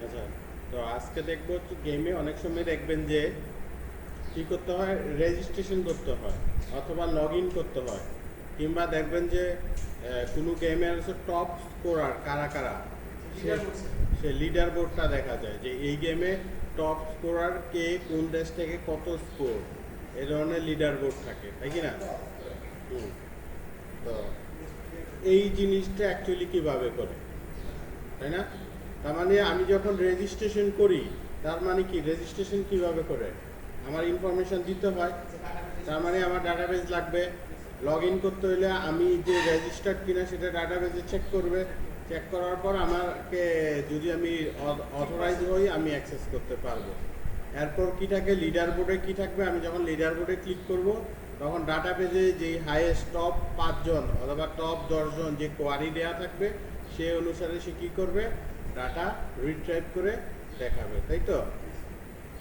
আচ্ছা, তো আজকে দেখবো হচ্ছে গেমে অনেক সময় দেখবেন যে কি করতে হয়, রেজিস্ট্রেশন করতে হয় অথবা লগ ইন করতে হয়, কিংবা দেখবেন যে কোনো গেমের হচ্ছে টপ স্কোরার কারা কারা, সে সে লিডার বোর্ডটা দেখা যায় যে এই গেমে টপ স্কোরার কে কোন দেশ থেকে কত স্কোর, এই ধরনের লিডার বোর্ড থাকে, তাই কি না? হুম। তো এই জিনিসটা অ্যাকচুয়ালি কিভাবে করে, তাই না? তার মানে আমি যখন রেজিস্ট্রেশন করি, তার মানে কি রেজিস্ট্রেশন কিভাবে করে, আমার ইনফরমেশন দিতে হয়, তার মানে আমার ডাটাবেজ লাগবে। লগ ইন করতে হলে আমি যে রেজিস্টার্ড কিনা সেটা ডাটাবেজে চেক করবে, চেক করার পর আমাকে যদি আমি অথরাইজ হই আমি অ্যাক্সেস করতে পারবো। এরপর কি থাকে, লিডার বোর্ডে কি থাকবে, আমি যখন লিডার বোর্ডে ক্লিক করব তখন ডাটাবেজে যে হাইয়েস্ট টপ 5 জন অথবা টপ 10 জন যে কোয়ারি দেওয়া থাকবে সে অনুসারে সে কী করবে, ডাটা রিট্রাইভ করে দেখাবে, তাই তো?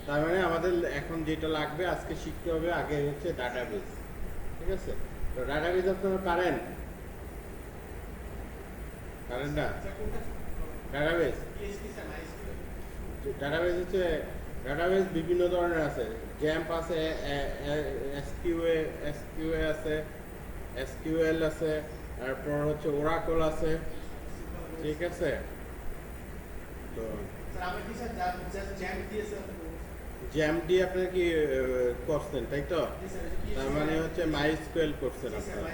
তার মানে আমাদের এখন যেটা লাগবে আজকে শিখতে হবে আগে হচ্ছে ডাটাবেজ। ঠিক আছে, তো ডাটাবেজ আপনারা পারেন পারেন না? ডাটাবেজ ডাটাবেজ হচ্ছে, ডাটাবেজ বিভিন্ন ধরনের আছে। জ্যাম্প আছে, এসকিউএ আছে, এসকিউএল আছে, তারপর হচ্ছে ওরাকল আছে। ঠিক আছে, তো জ্যাম দিয়ে আপনার কি করছেন, তাই তো? তার মানে হচ্ছে মাইস্কুয়েল করছেন আপনারা।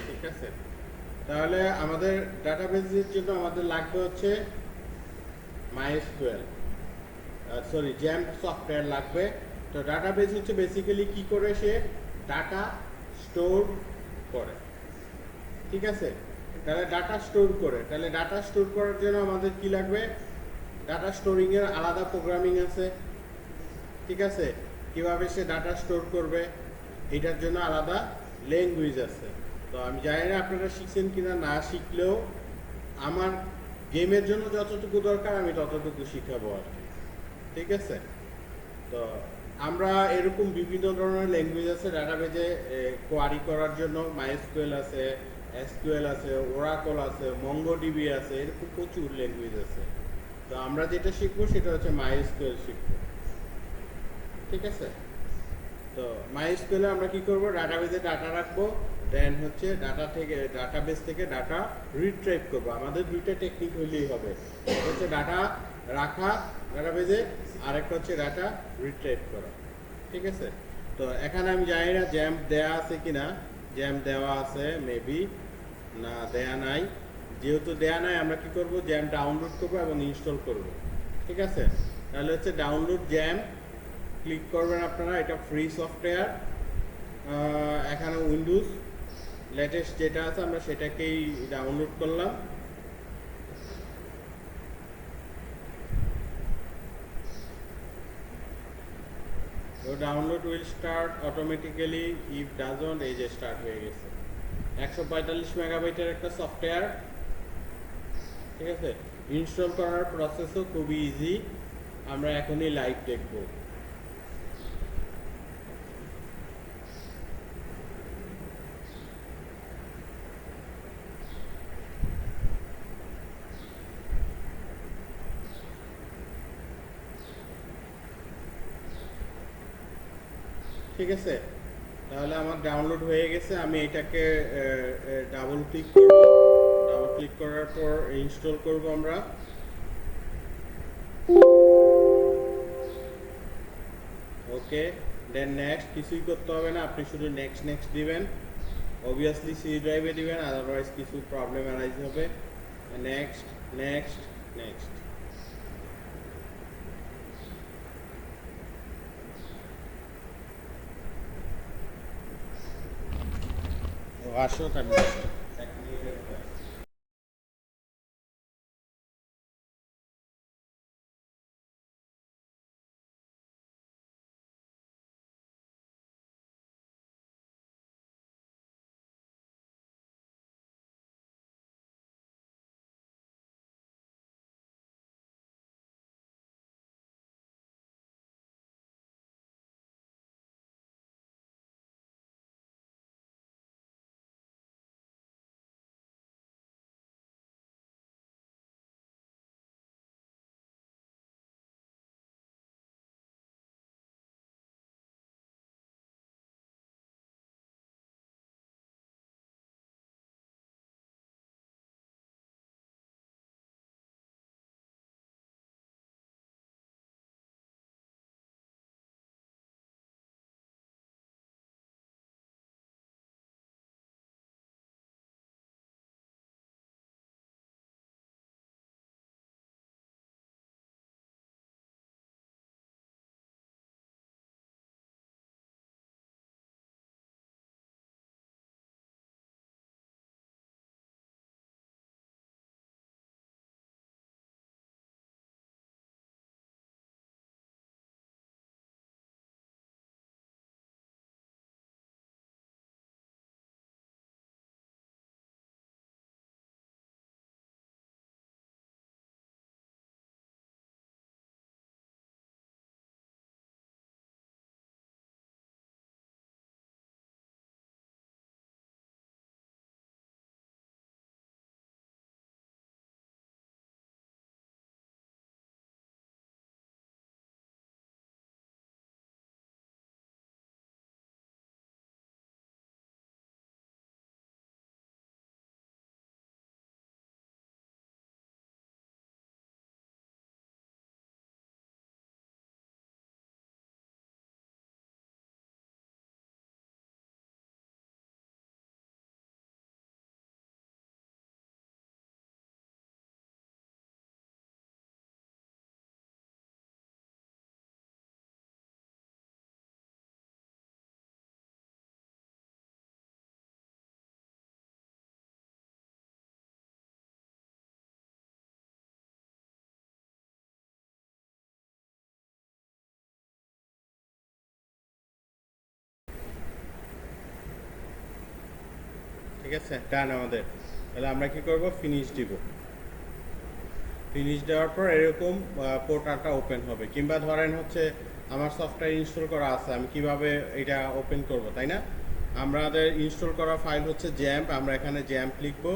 ঠিক আছে, তাহলে আমাদের ডাটাবেজের জন্য আমাদের লাগবে হচ্ছে মাইস্কুয়েল, সরি জ্যাম সফটওয়্যার লাগবে। তো ডাটাবেজ হচ্ছে বেসিক্যালি কি করে, সে ডাটা স্টোর করে। ঠিক আছে, তাহলে ডাটা স্টোর করে, তাহলে ডাটা স্টোর করার জন্য আমাদের কি লাগবে, ডাটা স্টোরিং এর আলাদা প্রোগ্রামিং আছে। ঠিক আছে, কিভাবে সে ডাটা স্টোর করবে এটার জন্য আলাদা ল্যাঙ্গুয়েজ আছে। তো আমি জানি না আপনারা শিখছেন কিনা, না শিখলেও আমার গেমের জন্য যতটুকু দরকার আমি ততটুকু শিখাবো আর কি। ঠিক আছে, তো আমরা এরকম বিভিন্ন ধরনের ল্যাঙ্গুয়েজ আছে ডাটাবেজে কোয়ারি করার জন্য। মাইএসকিউএল আছে, এসকিউএল আছে, ওরাকল আছে, মঙ্গোডিবি আছে, এরকম প্রচুর ল্যাঙ্গুয়েজ আছে। তো আমরা যেটা শিখবো সেটা হচ্ছে মাইএসকিউএল শিখবো। ঠিক আছে, তো মাইস্কুয়েলে আমরা কি করব, ডাটাবেজে ডাটা রাখবো, দেন হচ্ছে ডাটা থেকে ডাটাবেজ থেকে ডাটা রিট্রাইভ করব। আমাদের দুইটা টেকনিক হইলেই হবে, একটা হচ্ছে ডাটা রাখা ডাটাবেজে, আর একটা হচ্ছে ডাটা রিট্রাইভ করা। ঠিক আছে, তো এখানে আমি জানি না জ্যাম্প দেয়া আছে কিনা, জ্যাম্প দেওয়া আছে মেবি, না দেয়া নাই। যেহেতু দেয়া নাই আমরা কি করব, জ্যাম ডাউনলোড করব এবং ইনস্টল করব। ঠিক আছে, তাহলে হচ্ছে ডাউনলোড জ্যাম ক্লিক করবেন আপনারা, এটা ফ্রি সফটওয়্যার। এখানে উইন্ডোজ লেটেস্ট যেটা আছে আমরা সেটাকেই ডাউনলোড করলাম। তো download will start automatically, if doesn't, এই যে স্টার্ট হয়ে গেছে। 145 মেগাবাইটের একটা সফটওয়্যার। ঠিক আছে, ইনস্টল করার প্রসেসও খুবই ইজি, আমরা এখনই লাইভ দেখব। ঠিক আছে, তাহলে আমার ডাউনলোড হয়ে গেছে, আমি এটাকে ডাবল ক্লিক করব। ডাবল ক্লিক করার পর ইনস্টল করব আমরা। ওকে, দেন নেক্সট, কিছুই করতে হবে না, আপনি শুধু নেক্সট নেক্সট দিবেন। অবভিয়াসলি সি ড্রাইভে দিবেন, আদারওয়াইজ কিছু প্রবলেম অ্যারাইজ হবে। নেক্সট নেক্সট নেক্সট, আসো আমি ঠিক আছে, ডান আমাদের। তাহলে আমরা কি করব, ফিনিশ দিব। ফিনিশ দেওয়ার পর এরকম পোর্টালটা ওপেন হবে। কিংবা ধরেন হচ্ছে আমার সফটওয়্যার ইনস্টল করা আছে, আমি কিভাবে এটা ওপেন করব, তাই না? আমাদের ইনস্টল করা ফাইল হচ্ছে জ্যাম্প, আমরা এখানে জ্যাম্প লিখবো,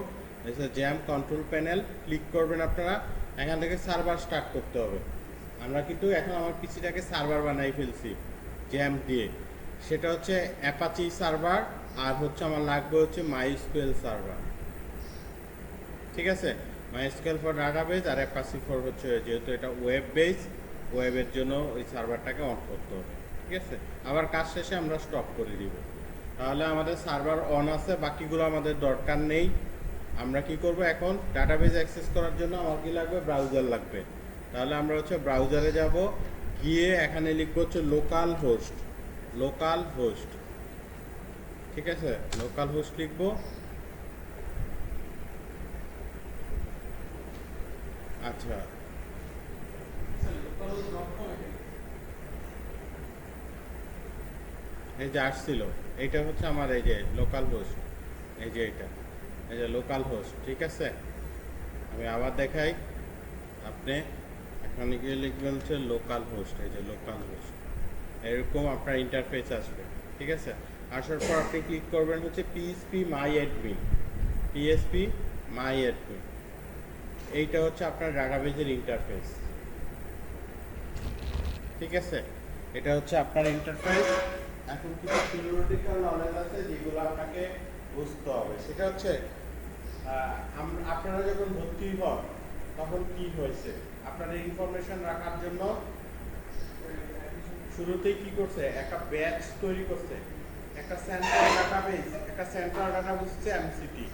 জ্যাম্প কন্ট্রোল প্যানেল ক্লিক করবেন আপনারা। এখান থেকে সার্ভার স্টার্ট করতে হবে। আমরা কিন্তু এখন আমার পিসিটাকে সার্ভার বানাই ফেলছি জ্যাম্প দিয়ে, সেটা হচ্ছে অ্যাপাচি সার্ভার, আর হচ্ছে আমার লাগবে হচ্ছে মাইস্কুয়েল সার্ভার। ঠিক আছে, মাইস্কুয়েল ফর ডাটাবেজ আর অ্যাপাচি ফর হচ্ছে, যেহেতু এটা ওয়েব বেস, ওয়েবের জন্য ওই সার্ভারটাকে অন করতে হবে। ঠিক আছে, আবার কাজ শেষে আমরা স্টপ করে দিব। তাহলে আমাদের সার্ভার অন আছে, বাকিগুলো আমাদের দরকার নেই। আমরা কি করব, এখন ডাটাবেজ অ্যাক্সেস করার জন্য আমার কি লাগবে, ব্রাউজার লাগবে। তাহলে আমরা হচ্ছে ব্রাউজারে যাব, গিয়ে এখানে লিখবো হচ্ছে লোকাল হোস্ট। লোকাল হোস্ট, ঠিক আছে, লোকাল হোস্ট লিখবো। আচ্ছা, এই যে আসছিল, এইটা হচ্ছে আমার এই যে লোকাল হোস্ট, এই যে এটা, এই যে লোকাল হোস্ট। ঠিক আছে, আমি আবার দেখাই, আপনি এখানে গিয়ে লিখবেন হচ্ছে লোকাল হোস্ট, এই যে লোকাল হোস্ট, এরকম আপনার ইন্টারফেস আসবে। ঠিক আছে, আসার পর আপনি ক্লিক করবেন হচ্ছে পিএসপি মাই অ্যাডমিন। পিএসপি মাই অ্যাডমিন, এইটা হচ্ছে আপনার ডাটাবেজের ইন্টারফেস। ঠিক আছে, এটা হচ্ছে আপনার ইন্টারফেস। এখন কিছু থিওরিটিক্যাল নলেজ আছে যেগুলো আপনাকে বুঝতে হবে। সেটা হচ্ছে আপনারা যখন ভর্তি হন তখন কি হয়েছে, আপনারা ইনফরমেশন রাখার জন্য শুরুতেই কি করছে, একটা ব্যাচ তৈরি করছে, একটা সেন্ট্রাল ডাটাবেস। একটা সেন্ট্রাল ডাটাবেস হচ্ছে এমসিটি।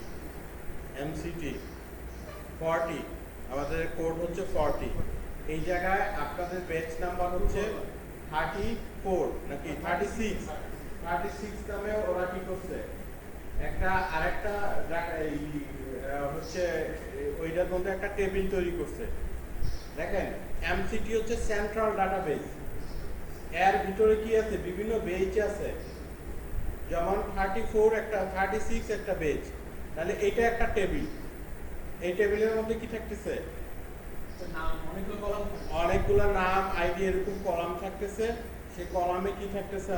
এমসিটি 40, আমাদের কোড হচ্ছে 40। এই জায়গায় আপনাদের ব্যাচ নাম্বার হচ্ছে 34 নাকি 36। 36 নামে ওরা কি করছে, একটা আরেকটা হচ্ছে ওইটার মধ্যে একটা টেবিল তৈরি করছে। দেখেন, এমসিটি হচ্ছে সেন্ট্রাল ডাটাবেস, এর ভিতরে কি আছে, বিভিন্ন বেজ আছে। যেমন 34 একটা, 36 একটা বেজ, তাহলে এটা একটা টেবিল। এই টেবিলের মধ্যে কি থাকতেছে, অনেকগুলো নাম, আইডি, এরকম কলাম থাকতেছে। সেই কলামে কি থাকতেছে,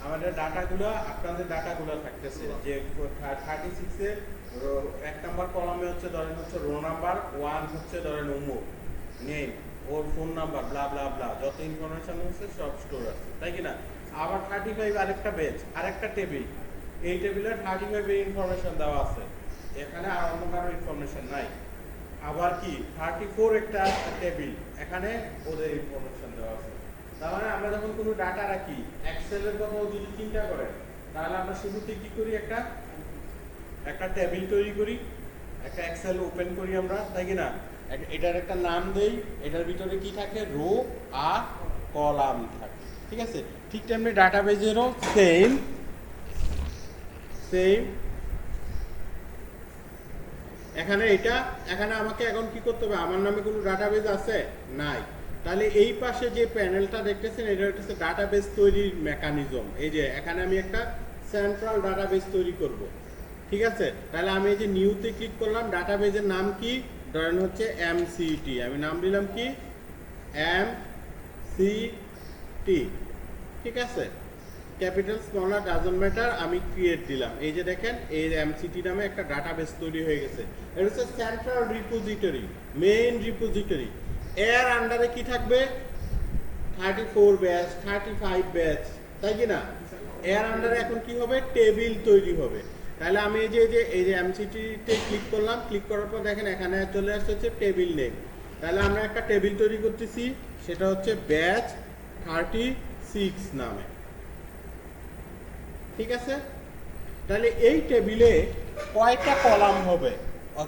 আমাদের ডাটাগুলো, আপনাদের ডাটাগুলো থাকতেছে। যে 36 এ 1 নাম্বার কলামে হচ্ছে ধরেন হচ্ছে রো নাম্বার, 1 হচ্ছে ধরেন উমুক নেম, ওর ফোন নাম্বার, ব্লা ব্লা ব্লা, যত ইনফরমেশন হচ্ছে সব স্টোর আছে, তাই কি না? আবার 35 আরেকটা বেজ, আরেকটা টেবিল। এই টেবিলে 35 এর ইনফরমেশন দেওয়া আছে, এখানে আর অন্য কারো ইনফরমেশন নাই। আবার কি 34 একটা টেবিল, এখানে ওদের ইনফরমেশন দেওয়া আছে। তার মানে আমরা যখন কোনো ডাটা রাখি, এক্সেলের কথা যদি চিন্তা করেন, তাহলে আমরা শুরুতে কি করি, একটা টেবিল তৈরি করি, একটা এক্সেল ওপেন করি আমরা, তাই কি না? এটার একটা নাম দেই, এটার ভিতরে কি থাকে, রো আর কলাম থাকে। ঠিক আছে, ঠিক তেমনি ডাটাবেজেরও সেম। এখানে আমাকে এখন কি করতে হবে, আমার নামে কোনো ডাটাবেজ আছে নাই, তাহলে এই পাশে যে প্যানেলটা দেখতেছেন, এটা হচ্ছে ডাটাবেজ তৈরির মেকানিজম। এই যে এখানে আমি একটা সেন্ট্রাল ডাটাবেজ তৈরি করব। ঠিক আছে, তাহলে আমি এই যে নিউতে ক্লিক করলাম, ডাটাবেজের নাম কি, ধরেন হচ্ছে এমসিটি, আমি নাম দিলাম কি, এমসিটি। ঠিক আছে, ক্যাপিটাল স্মলার ডাজন্ট ম্যাটার, আমি ক্রিয়েট দিলাম। এই যে দেখেন, এই এমসিটি নামে একটা ডাটাবেস তৈরি হয়ে গেছে। এটা হচ্ছে সেন্ট্রাল রিপোজিটরি, মেইন রিপোজিটরি। এর আন্ডারে কি থাকবে, 34 ব্যাচ, 35 ব্যাচ, তাই কি না? এর আন্ডারে এখন কি হবে, টেবিল তৈরি হবে। তাহলে আমি এই যে এমসিটিতে ক্লিক করলাম, ক্লিক করার পর দেখেন এখানে চলে আসছে হচ্ছে টেবিল নেম। তাহলে আমরা একটা টেবিল তৈরি করতেছি, সেটা হচ্ছে ব্যাচ 36 নামে। ঠিক আছে, তাহলে এই টেবিলে কয়টা কলাম হবে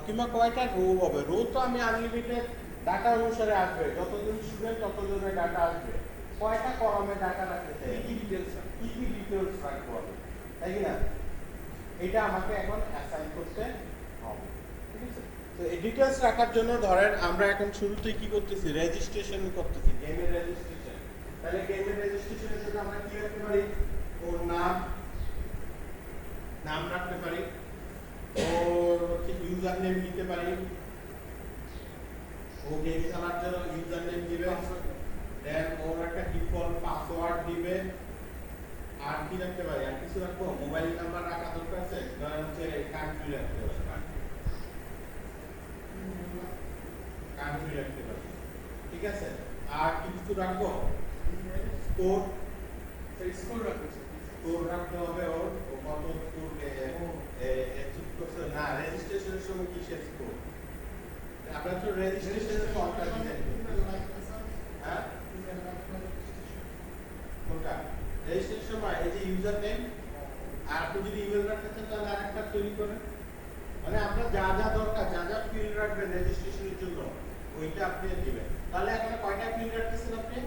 কিংবা কয়টা রো হবে? রো তো আমি আনলিমিটেড ডাটা অনুসারে আসবে, যতজন স্টুডেন্ট ততজনের ডাটা আসবে। কয়টা কলামে ডাটা রাখতে চাই, কি ডিটেলস রাখবো আমি, তাই কি না? এটা আমাকে এখন অ্যাসাইন করতে হবে। ঠিক আছে, তো এই ডিটেলস রাখার জন্য ধরেন আমরা এখন শুরুতেই কি করতেছি, রেজিস্ট্রেশন করতেছি, গেমের রেজিস্ট্রেশন। তাহলে গেমের রেজিস্ট্রেশনের জন্য আমরা কি রাখতে পারি, ওর নাম রাখতে পারি, ওর হচ্ছে ইউজার নেম দিতে পারি, ও গেম খেলার জন্য ইউজার নেম দিবে, দেন ওর একটা ডিফল্ট পাসওয়ার্ড দিবে। আর কি রাখতে পারি, আর কিছু রাখবো, মোবাইল নাম্বার রাখা দরকার আছে, ধরেন হচ্ছে কান্ট্রি রাখতে পারি, কান্ট্রি রাখতে পারি, ঠিক আছে। আর কি কিছু রাখবো, স্কোর, স্কোর রাখতে হবে, ওর ও কত স্কোর অ্যাচিভ করছে না, রেজিস্ট্রেশনের সময় কিসের স্কোর, আপনার তো রেজিস্ট্রেশনের ফর্মটা দিলেন, হ্যাঁ কোনটা রেজিস্ট্রেশন সময় এই যে ইউজার নেম, আর আপনি যদি ইমেল রাখতে চান তাহলে আরেকটা তৈরি করেন, মানে আপনার যা যা দরকার, যা যা ফিল্ড রাখবেন রেজিস্ট্রেশনের জন্য ওইটা আপনি দিবেন। তাহলে এখানে কয়টা ফিল্ড রাখতেছেন আপনি,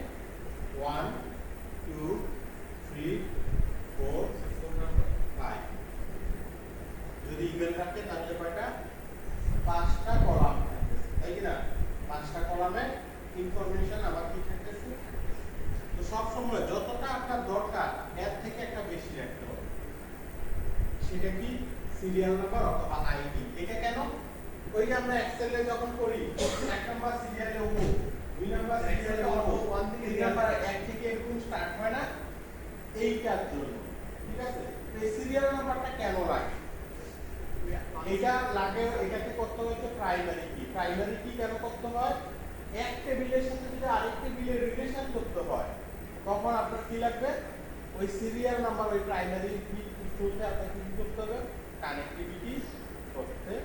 1 2 3 4 5, যদি ইমেল রাখতে তাহলে কয়টা, 5টা কলাম থাকতেছে, তাই কি না, 5টা কলামে ইনফরমেশন আবার কি থাকতেছে। তো সব সময় যতটা আপনার দরকার এর থেকে একটা বেশি রাখতে হবে, সেটা কি সিরিয়াল নাম্বার অথবা আইডি। এটা কেন, ওই যে আমরা এক্সেলে যখন করি 1 নাম্বার সিরিয়ালে ও 2 নাম্বার সিরিয়ালে ও 1 থেকে 3 নাম্বার 1 থেকে এরকম স্টার্ট হয় না, এইটার জন্য, ঠিক আছে। এই সিরিয়াল নাম্বারটা কেন লাগে, এটা লাগে, এটাকে করতে হচ্ছে প্রাইমারি কি। প্রাইমারি কি কেন করতে হয়, এক টেবিলের সাথে যদি আরেক টেবিলের রিলেশন করতে হয় তখন আপনার কি লাগবে, ওই সিরিয়াল নাম্বার, ওই প্রাইমারি কি করতে আপনাকে কি করতে হবে, কানেক্টিভিটি করতে হবে।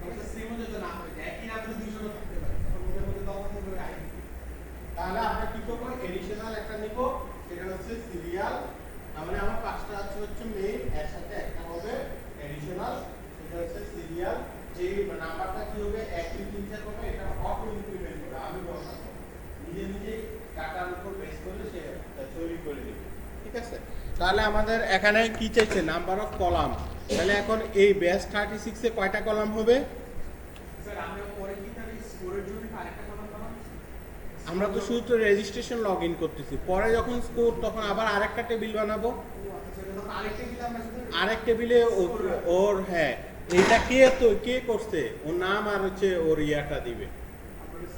এটা সিমও যদি না হয় একই নামে দুইজন থাকতে পারে, তখন ওদের মধ্যে তফাৎ হবে আইডি। তাহলে আমরা কি করব, এডিশনাল একটা নিব, সেটা হচ্ছে সিরিয়াল, মানে আমার 5টা আছে হচ্ছে মেইন, এর সাথে একটা হবে এডিশনাল, সেটা হচ্ছে সিরিয়াল। যে নাম্বারটা কি হবে 1 2 3 4 হবে, এটা অটো ইনক্রিমেন্ট করে আমি বসাবো, নিজে নিজে ডাটার উপর বেস করে সে তৈরি করে দিবে, ঠিক আছে। তাহলে আমাদের এখানে কি চাইছে, নাম্বার অফ কলাম। তাহলে এখন এই বেস 36 এ কয়টা কলাম হবে, স্যার আমরা পরে কি তার স্কোরের জন্য আরেকটা কলাম বানাবো, আমরা তো শুধু তো রেজিস্ট্রেশন লগইন করতেছি, পরে যখন স্কোর তখন আবার আরেকটা টেবিল বানাবো, আরেকটা দিলে আমরা আরেক টেবিলে ওর হ্যাঁ এটা কে করছে ওর নাম আর হচ্ছে ওর ইয়াটা দিবে,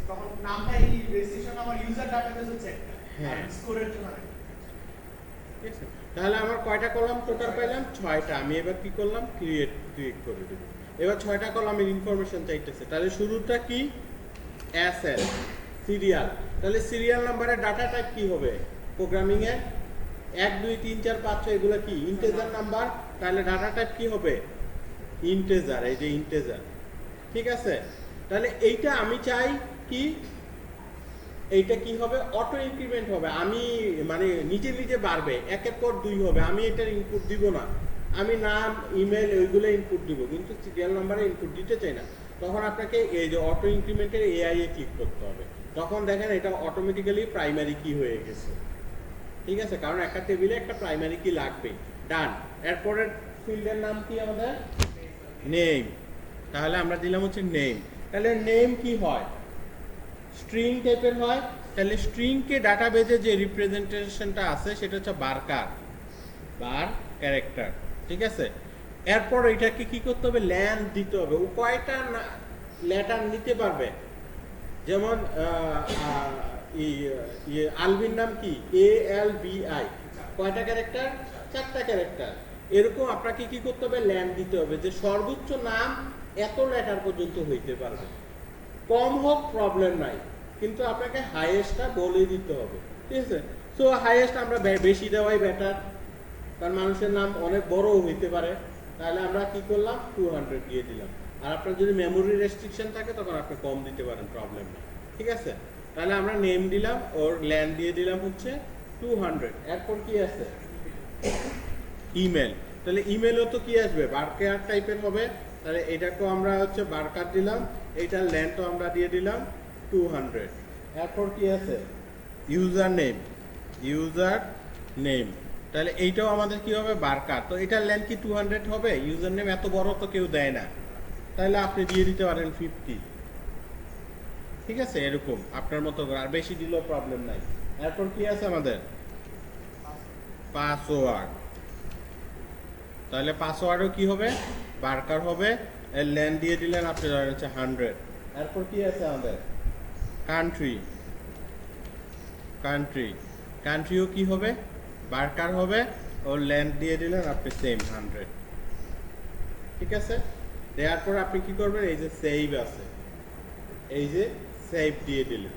তখন নামটা এই রেজিস্ট্রেশন আমার ইউজার ডাটাবেস হচ্ছে একটা, হ্যাঁ। আর স্কোরের জন্য আরেকটা। ঠিক আছে। তাহলে আমার কয়টা কলাম টোটাল পেলাম, 6টা। আমি এবার কি করলাম, ক্রিয়েট করে দেব। এবার 6টা কলামের ইনফরমেশন চাইতেছে, তাহলে শুরুটা কি, এসএল সিরিয়াল। তাহলে সিরিয়াল নাম্বারের ডাটা টাইপ কি হবে, প্রোগ্রামিং এ 1 2 3 4 5 6 এগুলো কি ইন্টিজার নাম্বার, তাহলে ডাটা টাইপ কি হবে, ইন্টিজার, এই যে ইন্টিজার, ঠিক আছে। তাহলে এইটা আমি চাই কি, এইটা কি হবে, অটো ইনক্রিমেন্ট হবে, আমি মানে নিজে নিজে বাড়বে, একের পর 2 হবে, আমি এটার ইনপুট দিব না, আমি নাম ইমেল ওইগুলো ইনপুট দিব, কিন্তু সিরিয়াল নাম্বারে ইনপুট দিতে চাই না। তখন আপনাকে এই যে অটো ইনক্রিমেন্টের এআই এ ক্লিক করতে হবে, তখন দেখেন এটা অটোমেটিক্যালি প্রাইমারি কি হয়ে গেছে, ঠিক আছে, কারণ একটা টেবিলে একটা প্রাইমারি কি লাগবে। ডান। এরপরের ফিল্ডের নাম কি আমাদের, নেম। তাহলে আমরা দিলাম হচ্ছে নেম। তাহলে নেম কি হয়, স্ট্রিং টাইপের হয়। তাহলে স্ট্রিংকে ডাটাবেজে যে রিপ্রেজেন্টেশনটা আছে সেটা হচ্ছে বারকার, বার ক্যারেক্টার, ঠিক আছে। এরপর এটাকে কি করতে হবে, ল্যান দিতে হবে। ও কয়টা লেটার নিতে পারবে, যেমন আলবির নাম কি, ALBI, কয়টা ক্যারেক্টার, 4টা ক্যারেক্টার। এরকম আপনাকে কি করতে হবে, ল্যান দিতে হবে, যে সর্বোচ্চ নাম এত লেটার পর্যন্ত হইতে পারবে, কম হোক প্রবলেম নাই, কিন্তু আপনাকে হাইয়েস্টটা বলে দিতে হবে, ঠিক আছে। সো হাইয়েস্ট আমরা বেশি দেওয়াই বেটার, কারণ মানুষের নাম অনেক বড়ও হইতে পারে। তাহলে আমরা কি করলাম, 200 দিয়ে দিলাম। আর আপনার যদি মেমোরি রেস্ট্রিকশন থাকে তখন আপনি কম দিতে পারেন, প্রবলেম নেই, ঠিক আছে। তাহলে আমরা নেম দিলাম, ওর ল্যান দিয়ে দিলাম হচ্ছে 200। এরপর কি আছে, ইমেল। তাহলে ইমেলও তো কি আসবে, বারকার টাইপের হবে। তাহলে এটাকেও আমরা হচ্ছে বারকার দিলাম, এইটার ল্যান্ডও আমরা দিয়ে দিলাম 200। এরপর কি আছে, ইউজার নেম। তাহলে এইটাও আমাদের কি হবে, বারকার। তো এটার ল্যান্ড কি 200 হবে, ইউজার নেম এত বড় তো কেউ দেয় না, তাহলে আপনি দিয়ে দিতে পারেন 50, ঠিক আছে। এরকম আপনার মতো করে, আর বেশি দিলেও প্রবলেম নাই। এরপর কি আছে আমাদের, পাসওয়ার্ড। তাহলে পাসওয়ার্ডও কি হবে, বার্কার হবে, এর লেন দিয়ে দিলেন আপনি ধরেন হচ্ছে 100। এরপর কি আছে আমাদের কান্ট্রি, কান্ট্রি কান্ট্রিও কি হবে বার্কার হবে, ওর লেন দিয়ে দিলেন আপনি সেম 100। ঠিক আছে, দেওয়ার পর আপনি কি করবেন, এই যে সেভ আছে, এই যে সেভ দিয়ে দিলেন।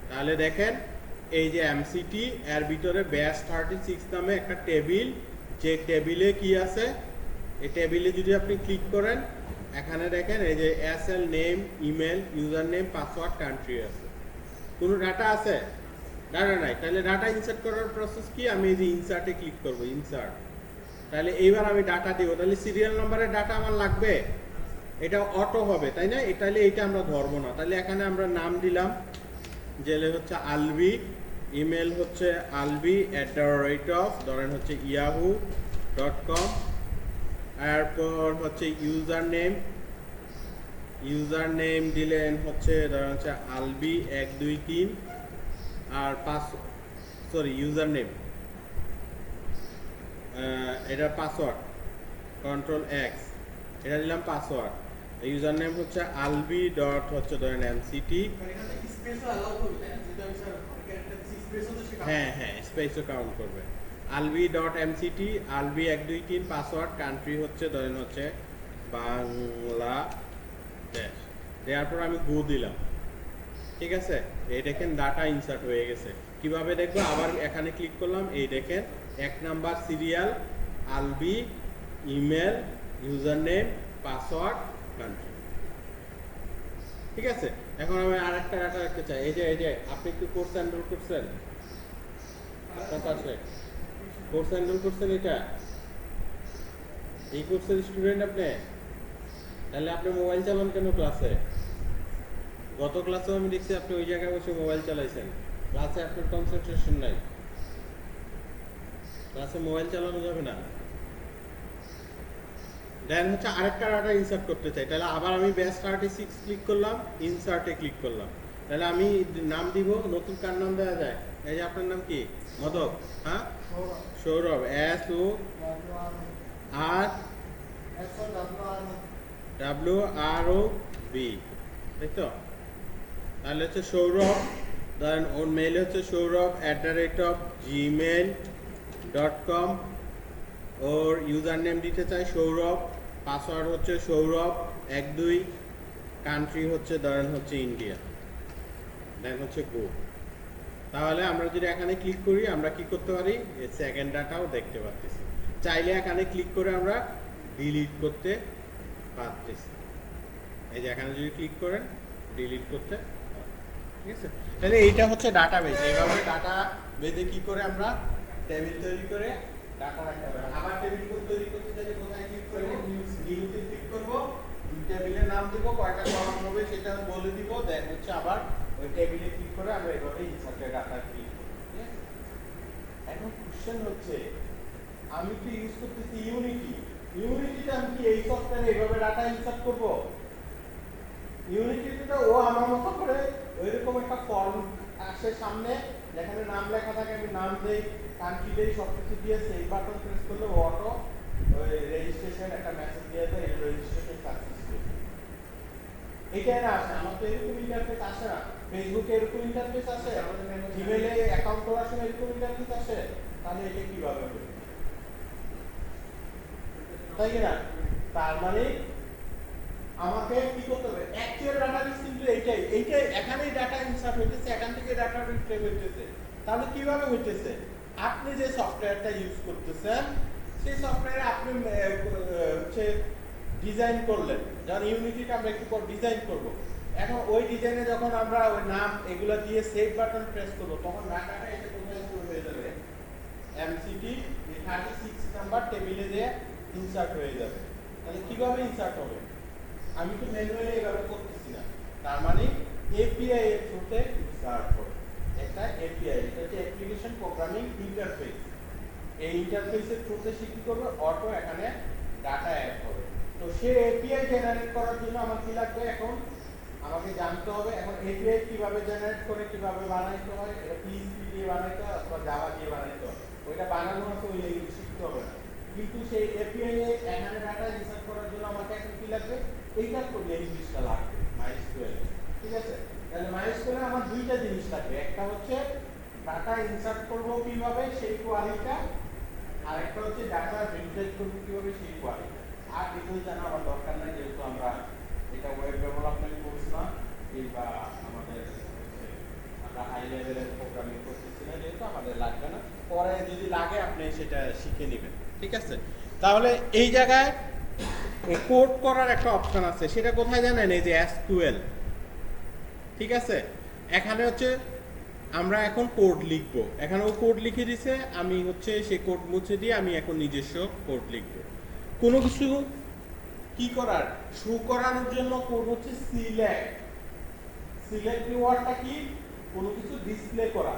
তাহলে দেখেন এই যে এমসিটি এর ভিতরে ব্যাস 36 নামে একটা টেবিল, যে টেবিলে কি আছে, এই টেবিলে যদি আপনি ক্লিক করেন এখানে দেখেন এই যে SL name, email, user name, password, country আছে। কোনো ডাটা আছে? ডাটা নাই। তাহলে ডাটা ইনসার্ট করার প্রসেস কি, আমি এই যে ইনসার্টে ক্লিক করব, ইনসার্ট। তাহলে এইবার আমি ডাটা দিব, তাহলে সিরিয়াল নাম্বারের ডাটা আমার লাগবে, এটা অটো হবে তাই না, তাহলে এইটা আমরা ধরবো না। তাহলে এখানে আমরা নাম দিলাম যে হচ্ছে আলবি, ইমেল হচ্ছে albi@, ধরেন হচ্ছে yahoo.com, এরপর হচ্ছে ইউজার নেম দিলেন হচ্ছে ধরেন হচ্ছে আলবি 123, আর ইউজার নেম, এটা পাসওয়ার্ড কন্ট্রোল এক্স, এটা দিলাম পাসওয়ার্ড। ইউজার নেম হচ্ছে আলবি ডট হচ্ছে ধরেন এমসিটি, এখানে স্পেসও অ্যালাউ করবে তাই না? যদি আমি স্যার ক্যারেক্টার স্পেসও তো সেটা হ্যাঁ হ্যাঁ স্পেসও কাউন্ট করবে। Albi dot MCT, Albi 123, password, country হচ্ছে ধরেন হচ্ছে বাংলাদেশ, দেওয়ার পর আমি গো দিলাম। ঠিক আছে, এই দেখেন ডাটা ইনসার্ট হয়ে গেছে। কিভাবে দেখবো, আবার এখানে ক্লিক করলাম, এই দেখেন 1 number serial Albi, email, user name, password, country. ঠিক আছে, এখন আমি আরেকটা ডাটা রাখতে চাই, এই যে আপনি কি কোর্স এনরোল করছেন, আপনার কাছে কোর্স এনরোল করছেন, এটা এই কোর্সের স্টুডেন্ট আপনি, তাহলে আপনি মোবাইল চালান কেন ক্লাসে? গত ক্লাসেও আমি দেখছি আপনি ওই জায়গায় বসে মোবাইল চালাইছেন, ক্লাসে আপনার কনসেন্ট্রেশন নাই, ক্লাসে মোবাইল চালানো যাবে না। দেন হচ্ছে আরেকটা ডাটা ইনসার্ট করতে চাই, তাহলে আবার আমি ব্যাস 36 ক্লিক করলাম, ইনসার্টে ক্লিক করলাম। তাহলে আমি নাম দিব, নতুন কার নাম দেওয়া যায়, এই যে আপনার নাম কি, মদক, হ্যাঁ সৌরভ, SOURWROB, তাই তো? তাহলে হচ্ছে সৌরভ, ধরেন ওর মেইল হচ্ছে সৌরভ@gmail.com, ওর ইউজার নেম দিতে চাই সৌরভ, পাসওয়ার্ড হচ্ছে সৌরভ 12, কান্ট্রি হচ্ছে ধরেন হচ্ছে ইন্ডিয়া, দেন হচ্ছে গো। তাহলে আমরা যদি এখানে ক্লিক করি আমরা কি করতে পারি, এই সেকেন্ড ডাটাও দেখতে পাচ্ছি। চাইলে এখানে ক্লিক করে আমরা ডিলিট করতে পারতেছি, এই যে এখানে যদি ক্লিক করেন ডিলিট করতে পারবেন। ঠিক আছে, তাহলে এইটা হচ্ছে ডাটা বেস। এইভাবে ডাটা বেসে কি করে আমরা টেবিল তৈরি করে ডাটা রাখতে পারি। আবার টেবিল তৈরি করতে চাইলে কোথায় ক্লিক করব, নিউতে ক্লিক করব, টেবিলের নাম দেব, কয়টা কলাম হবে সেটা বলে দিব, দেন হচ্ছে আবার ওই টেবিলে ক্লিক করে আমরা এভাবে ইনসার্টের ডাটা ক্লিক করব। ঠিক আছে, এখন কোশ্চেন হচ্ছে আমি কি ইউজ করতেছি ইউনিটিতে, আমি কি এই সফটওয়্যারে এইভাবে ডাটা ইনসার্ট করব? ইউনিটিতে ও আমার মতো করে ওইরকম একটা ফর্ম আসে সামনে, যেখানে নাম লেখা থাকে, আমি নাম দেই, কান্ট্রি দেই, সবকিছু দিয়ে সেভ বাটন প্রেস করলে অটো ওই রেজিস্ট্রেশন একটা মেসেজ দিয়ে দেয়, রেজিস্ট্রেশন সাকসেসফুল। এইটাই না আসে, আমার তো এরকম ইন্টারফেস আসে না, ফেসবুকে এরকম ইন্টারফেস আসে, জিমেইলে অ্যাকাউন্ট করার সময় এরকম ইন্টারফেস আসে, তাহলে এটা কিভাবে হবে? তাই কি না? তার মানে আমাকে কি করতে হবে, অ্যাকচুয়াল ডাটা বেস কিন্তু এইটাই এখানেই ডাটা ইনসার্ট হইতেছে, এখান থেকে ডাটা রিট্রিভ হইতেছে। তাহলে কিভাবে হইতেছে, আপনি যে সফটওয়্যারটা ইউজ করতেছেন সেই সফটওয়্যারে আপনি হচ্ছে ডিজাইন করলেন, যেমন ইউনিটিটা আমরা একটু পর ডিজাইন করব। এখন ওই ডিজাইনে যখন আমরা ওই নাম এগুলো দিয়ে সেভ বাটন প্রেস করব, তখন ডাটাটা এসে কোথায় স্টোর হয়ে যাবে, এমসিটি 36 নাম্বার টেবিলে যে ইনসার্ট হয়ে যাবে। তাহলে কিভাবে ইনসার্ট হবে, আমি তো ম্যানুয়ালি এভাবে করতেছি না, তার মানে এপিআই এর থ্রুতে ইনসার্ট হবে। একটা এপিআই, এটা হচ্ছে অ্যাপ্লিকেশন প্রোগ্রামিং ইন্টারফেস, এই ইন্টারফেসের থ্রুতে সে কি করবে, অটো এখানে ডাটা অ্যাড হবে। তো সে এপিআই জেনারেট করার জন্য আমার কি লাগবে, এখন আমাকে জানতে হবে এখন এপিআই কিভাবে জেনারেট করে, কিভাবে বানাইতে হয়, এটা পিএইচপি দিয়ে বানাইতে হয় অথবা জাভা দিয়ে বানাইতে হয়, ওইটা বানানো আছে ওই ল্যাঙ্গুয়েজ শিখতে হবে না। কিন্তু সেই এপিআই এ এখানে ডাটা ইনসার্ট করার জন্য আমাকে এখন কি লাগবে, এইটা করলে এই জিনিসটা লাগবে মাইস্কুয়েল। ঠিক আছে, তাহলে মাইস্কুয়েলে আমার দুইটা জিনিস লাগবে, একটা হচ্ছে ডাটা ইনসার্ট করব কিভাবে সেই কোয়ারিটা, আর একটা হচ্ছে ডাটা ভেরিফাই করব কিভাবে সেই কোয়ারিটা। আর ডিটেইলস জানা আমার দরকার নাই, যেহেতু আমরা এটা ওয়েব ডেভেলপমেন্ট কোর্স না, কিংবা আমাদের আমরা হাই লেভেলের প্রোগ্রামিং করতেছি না, যেহেতু আমাদের লাগবে না। পরে যদি লাগে আপনি সেটা শিখে নেবেন। ঠিক আছে, তাহলে এই জায়গায় কোড করার একটা অপশন আছে, সেটা কোথায় জানেন, এই যে এসকিউএল। ঠিক আছে, এখানে হচ্ছে আমরা এখন কোড লিখবো, এখানে ও কোড লিখে দিছে, আমি হচ্ছে সেই কোড মুছে দিয়ে আমি এখন নিজস্ব কোড লিখবো। কোনো কিছু কি করার শো করানোর জন্য কোড হচ্ছে সিলেক্ট। সিলেক্ট ওয়ার্ডটা কি, কোনো কিছু ডিসপ্লে করা।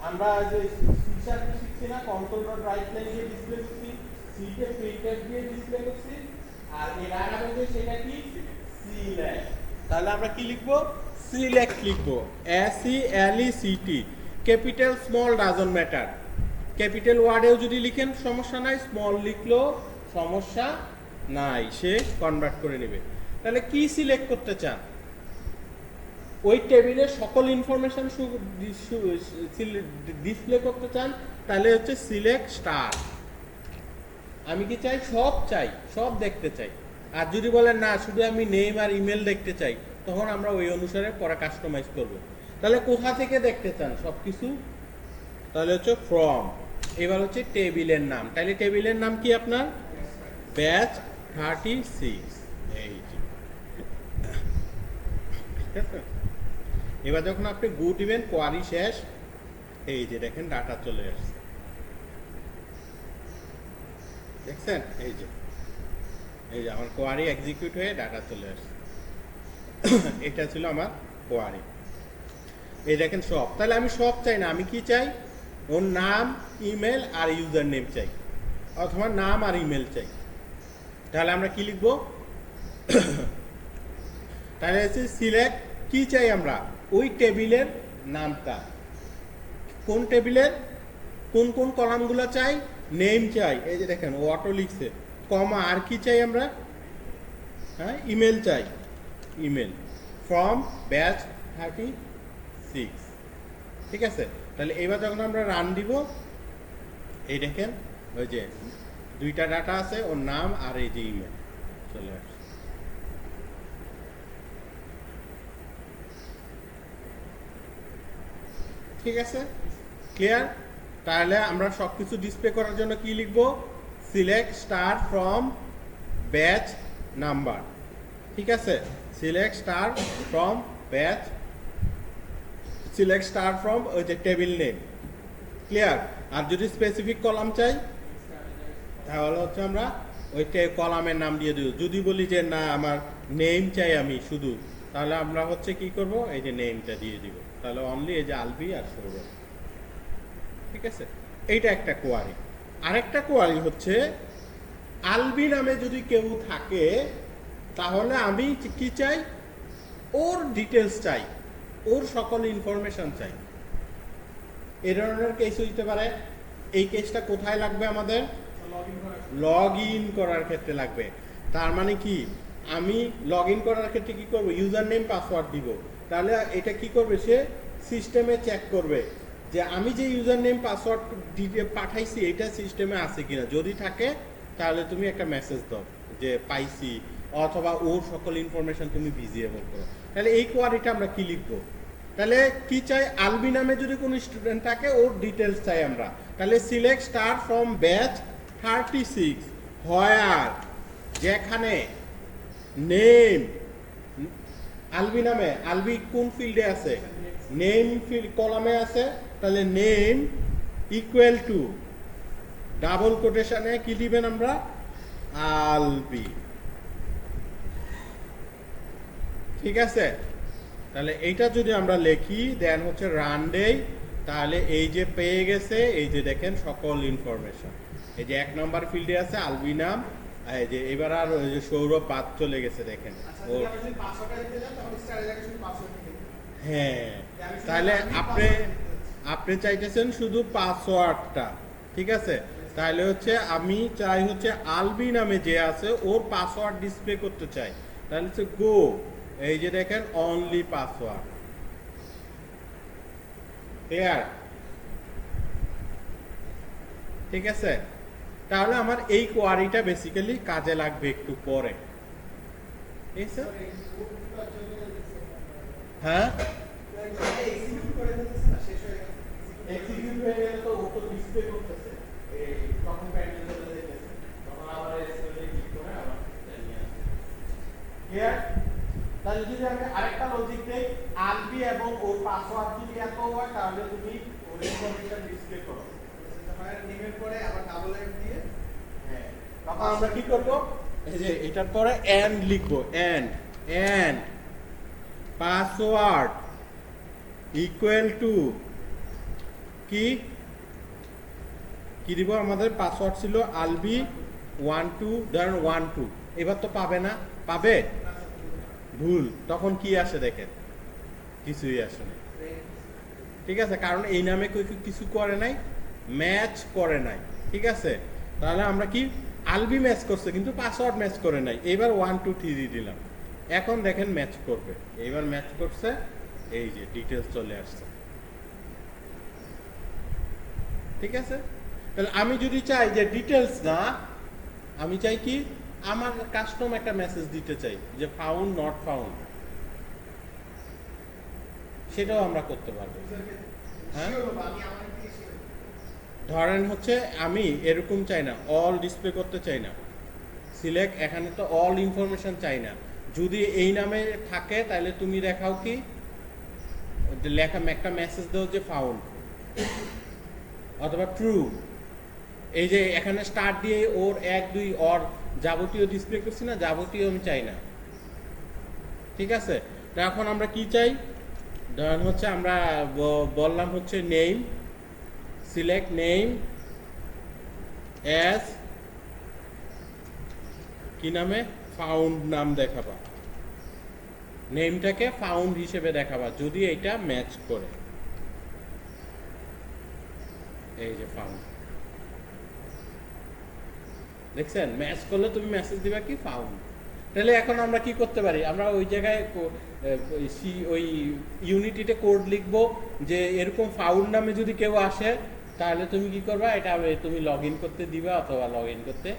আমরা যে ফিচারটা শিখছি না, কন্ট্রোল ডট রাইট লাইন দিয়ে ডিসপ্লে করছি, সিকে প্রিন্টএফ দিয়ে ডিসপ্লে করছি, আর এর আগে সেটা কি সিলেক্ট। তাহলে আমরা কি লিখবো, সিলেক্ট লিখবো, SELECT, capital small doesn't matter. Capital ওয়ার্ডেও যদি লিখেন সমস্যা নাই, স্মল লিখলেও সমস্যা নাই, সে কনভার্ট করে নেবে। তাহলে কি সিলেক্ট করতে চান, ওই টেবিলের সকল ইনফরমেশন ডিসপ্লে করতে চান, তাহলে হচ্ছে সিলেক্ট স্টার। আমি কি চাই, সব চাই, সব দেখতে চাই। আর যদি বলেন না শুধু আমি নেম আর ইমেল দেখতে চাই, তখন আমরা ওই অনুসারে পরে কাস্টমাইজ করব। তাহলে কোথা থেকে দেখতে চান সব কিছু, তাহলে হচ্ছে ফ্রম। এবার হচ্ছে টেবিলের নাম, তাহলে টেবিলের নাম কি আপনার, ব্যাচ 36। এই যে এবার যখন আপনি গো দিবেন, কোয়ারি শেষ, এই যে দেখেন ডাটা চলে আসছে, দেখছেন, এই যে আমার কোয়ারি এক্সিকিউট হয়ে ডাটা চলে আসছে। এটা ছিল আমার কোয়ারি। এই দেখেন সব, তাহলে আমি সব চাই না, আমি কি চাই, ওর নাম, ইমেল আর ইউজার নেম চাই, অথবা নাম আর ইমেল চাই। তাহলে আমরা কি লিখবো, তাহলে হচ্ছে সিলেক্ট, কি চাই আমরা, ওই টেবিলের নামটা, কোন টেবিলের কোন কোন কলামগুলো চাই, নেম চাই, এই যে দেখেন ও অটো লিখছে, কমা, আর কি চাই আমরা, হ্যাঁ ইমেল চাই, ইমেল, ফ্রম ব্যাচ 36। ঠিক আছে, তাহলে এবার যখন আমরা রান দিব, এই দেখেন ওই যে দুইটা ডাটা আছে, ওর নাম আর এই যে ইমেল চলে আসছে। ঠিক আছে, ক্লিয়ার। তাহলে আমরা সবকিছু ডিসপ্লে করার জন্য কি লিখব, select star from batch number. ঠিক আছে, select star from batch, select star from ওই যে টেবিল নেম। ক্লিয়ার। আর যদি স্পেসিফিক কলাম চাই, তাহলে হচ্ছে আমরা ওই কলামের নাম দিয়ে দিব। যদি বলি যে না আমার নেম চাই আমি শুধু, তাহলে আমরা হচ্ছে কি করব, এই যে নেমটা দিয়ে দিব, তাহলে অনলি এই যে আলবি আর সৌরভ। ঠিক আছে, এইটা একটা কোয়ারি। আরেকটা কোয়ারি হচ্ছে আলবি নামে যদি কেউ থাকে, তাহলে আমি কি চাই, ওর ডিটেলস চাই, ওর সকল ইনফরমেশন চাই। এই ধরনের কেস হইতে পারে। এই কেসটা কোথায় লাগবে আমাদের, লগ ইন করার ক্ষেত্রে লাগবে। তার মানে কি, আমি লগ ইন করার ক্ষেত্রে কি করব, ইউজার নেম পাসওয়ার্ড দিব। তাহলে এটা কি করবে, সে সিস্টেমে চেক করবে যে আমি যে ইউজার নেম পাসওয়ার্ড পাঠাইছি এটা সিস্টেমে আছে কিনা। যদি থাকে তাহলে তুমি একটা মেসেজ দাও যে পাইছি, অথবা ওর সকল ইনফরমেশন তুমি ভিজিয়েবল করো। তাহলে এই কোয়ারিটা আমরা কি লিখবো, তাহলে কি চাই, আলবি নামে যদি কোনো স্টুডেন্ট থাকে ওর ডিটেলস চাই আমরা। তাহলে সিলেক্ট স্টার ফ্রম ব্যাচ 36 হোয়ার, যেখানে নেম, আলবি নামে, আলবি কোন ফিল্ডে আছে, নেম ফিল্ড কলামে আছে, তাহলে নেম ইকুয়াল টু ডাবল কোটেশনে কি দিবেন আমরা, আলবি। ঠিক আছে, তাহলে এইটা যদি আমরা লিখি, দেন হচ্ছে রান দেই, তাহলে এই যে পেয়ে গেছে, এই যে দেখেন সকল ইনফরমেশন, এই যে 1 নম্বর ফিল্ডে আছে আলবি নাম, এই যে এবার আর ওই যে সৌরভ বাদ চলে গেছে দেখেন। হ্যাঁ, তাহলে আপনি চাইতেছেন শুধু পাসওয়ার্ডটা। ঠিক আছে, তাহলে হচ্ছে আমি চাই হচ্ছে আলবি নামে যে আছে ওর পাসওয়ার্ড ডিসপ্লে করতে চাই, তাহলে হচ্ছে গো, এই যে দেখেন অনলি পাসওয়ার্ড। ক্লিয়ার? ঠিক আছে, তাহলে আমার এই কোয়ারিটা বেসিক্যালি কাজে লাগবে একটু পরে। ঠিক আছে? হ্যাঁ, এক্সিকিউট করে দিতেছে না, শেষ হয়ে গেছে। এক্সিকিউট হয়ে গেলে তো ও তো ডিসপ্লে করতেছে, এই তখন প্যানেল চলে যাইতেছে, তখন আবার এসএলএ ক্লিক করে আবার নিয়ে আসবে। ক্লিয়ার? তাহলে যদি আমি আরেকটা লজিক দেই, আলবি এবং ওর পাসওয়ার্ড যদি এত হয় তাহলে তুমি ওর ইনফরমেশন ডিসপ্লে করো। তোমার নেমের পরে আবার ডাবল এন্ড দিয়ে হ্যাঁ, তখন আমরা কি করব? এই যে এটার পরে এন্ড লিখবো, এন্ড পাসওয়ার্ড ইকুয়াল টু কি কি দিব? আমাদের পাসওয়ার্ড ছিল আলবি 12, ধরেন 12। এবার তো পাবে না, পাবে ভুল, তখন কি আসে দেখেন, কিছুই আসে না। ঠিক আছে, কারণ এই নামে কেউ কিছু করে নাই, ম্যাচ করে নাই। ঠিক আছে, তাহলে আমরা কি আলবি ম্যাচ করছে কিন্তু পাসওয়ার্ড ম্যাচ করে নাই। এবার 1 2 3 দিলাম, এখন দেখেন ম্যাচ করবে। এবার ম্যাচ করছে, এই যে ডিটেলস চলে আসছে। ঠিক আছে, তাহলে আমি যদি চাই যে ডিটেলস না, আমি চাই কি আমার কাস্টম একটা মেসেজ দিতে চাই যে ফাউন্ড নট ফাউন্ড, সেটাও আমরা করতে পারবো। হ্যাঁ, শিওর হবো আমি আমার দিকে শিওর। ধরেন হচ্ছে আমি এরকম চাই না, অল ডিসপ্লে করতে চাই না, সিলেক্ট, এখানে তো অল ইনফরমেশন চাই না। যদি এই নামে থাকে তাহলে তুমি দেখাও কি লেখা একটা মেসেজ দাও যে ফাউন্ড অথবা ট্রু। এই যে এখানে স্টার্ট দিয়ে ওর 1 2 অর যাবতীয় ডিসপ্লে করছি না, যাবতীয় আমি চাই না। ঠিক আছে, তো এখন আমরা কি চাই? ধরেন হচ্ছে আমরা বললাম হচ্ছে নেম, সিলেক্ট নেম অ্যাজ কি নামে, ফাউন্ড নাম দেখাবা, নেমটাকে ফাউন্ড হিসেবে দেখাবা যদি এটা ম্যাচ করে। এই যে ফাউন্ড, দেখছেন ম্যাচ করলে তুমি মেসেজ দিবা কি ফাউন্ড। তাহলে এখন আমরা কি করতে পারি? আমরা ওই জায়গায় ওই ইউনিটিতে কোড লিখবো যে এরকম ফাউন্ড নামে যদি কেউ আসে তাহলে তুমি কি করবা, এটা তুমি লগ ইন করতে দিবা অথবা লগ ইন করতে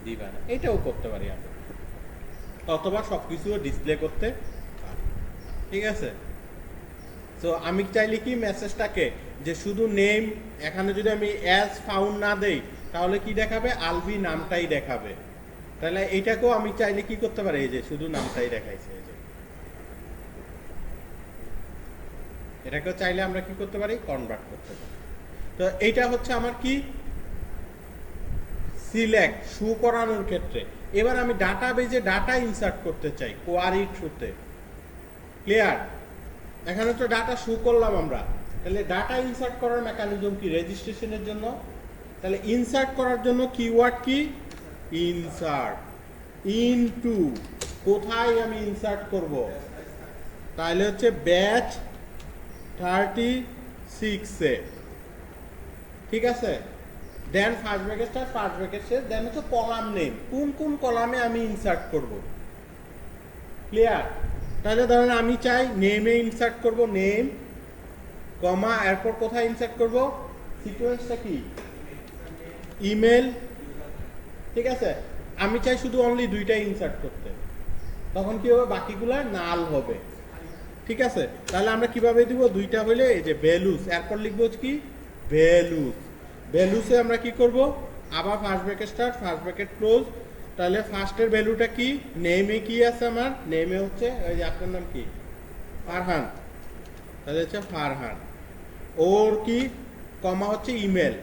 দিবা না, এটাও করতে পারি আমরা, অথবা সবকিছু ডিসপ্লে করতে পারি। ঠিক আছে, তো আমি চাইলে কি মেসেজটাকে যে শুধু নেম, এখানে যদি আমি অ্যাজ ফাউন্ড না দেই তাহলে কি দেখাবে, আলবি নামটাই দেখাবে। তাহলে এটাকেও আমি চাইলে কি করতে পারি, এই যে শুধু নামটাই দেখাইছে, এই যে এটাকেও চাইলে আমরা কি করতে পারি, কনভার্ট করতে পারি। তো এইটা হচ্ছে আমার কি সিলেক্ট, শো করানোর ক্ষেত্রে। এবার আমি ডাটাবেজে ডাটা ইনসার্ট করতে চাই কোয়ারি থ্রুতে। ক্লিয়ার? এখানে তো ডাটা শো করলাম আমরা, তাহলে ডাটা ইনসার্ট করার মেকানিজম কি রেজিস্ট্রেশনের জন্য? তাহলে ইনসার্ট করার জন্য কিওয়ার্ড কি, ইনসার্ট ইনটু, কোথায় আমি ইনসার্ট করব? তাহলে হচ্ছে ব্যাচ 36 এ। ঠিক আছে, then first bracket start, first bracket শেষ, দেন হচ্ছে কলাম নেম, কোন কোন কলামে আমি ইনসার্ট করব। ক্লিয়ার? তাহলে ধরেন আমি চাই নেমে ইনসার্ট করব, নেম কমা, এরপর কোথায় ইনসার্ট করব, সিকোয়েন্সটা কি, ইমেল। ঠিক আছে, আমি চাই শুধু অনলি দুইটাই ইনসার্ট করতে, তখন কি হবে, বাকিগুলা নাল হবে। ঠিক আছে, তাহলে আমরা কিভাবে দিব, দুইটা হইলে এই যে ভ্যালুস, এরপর লিখবো কি ভ্যালুস, ভ্যালুসে আমরা কি করব, আবার first bracket start, first bracket close. তাহলে ফার্স্টের ভ্যালুটা কি, নেমে কি আছে আমার, নেমে হচ্ছে ওই যে আপনার নাম কি, ফারহান, তাহলে হচ্ছে ফারহান। ওর কি কমা হচ্ছে ইমেল,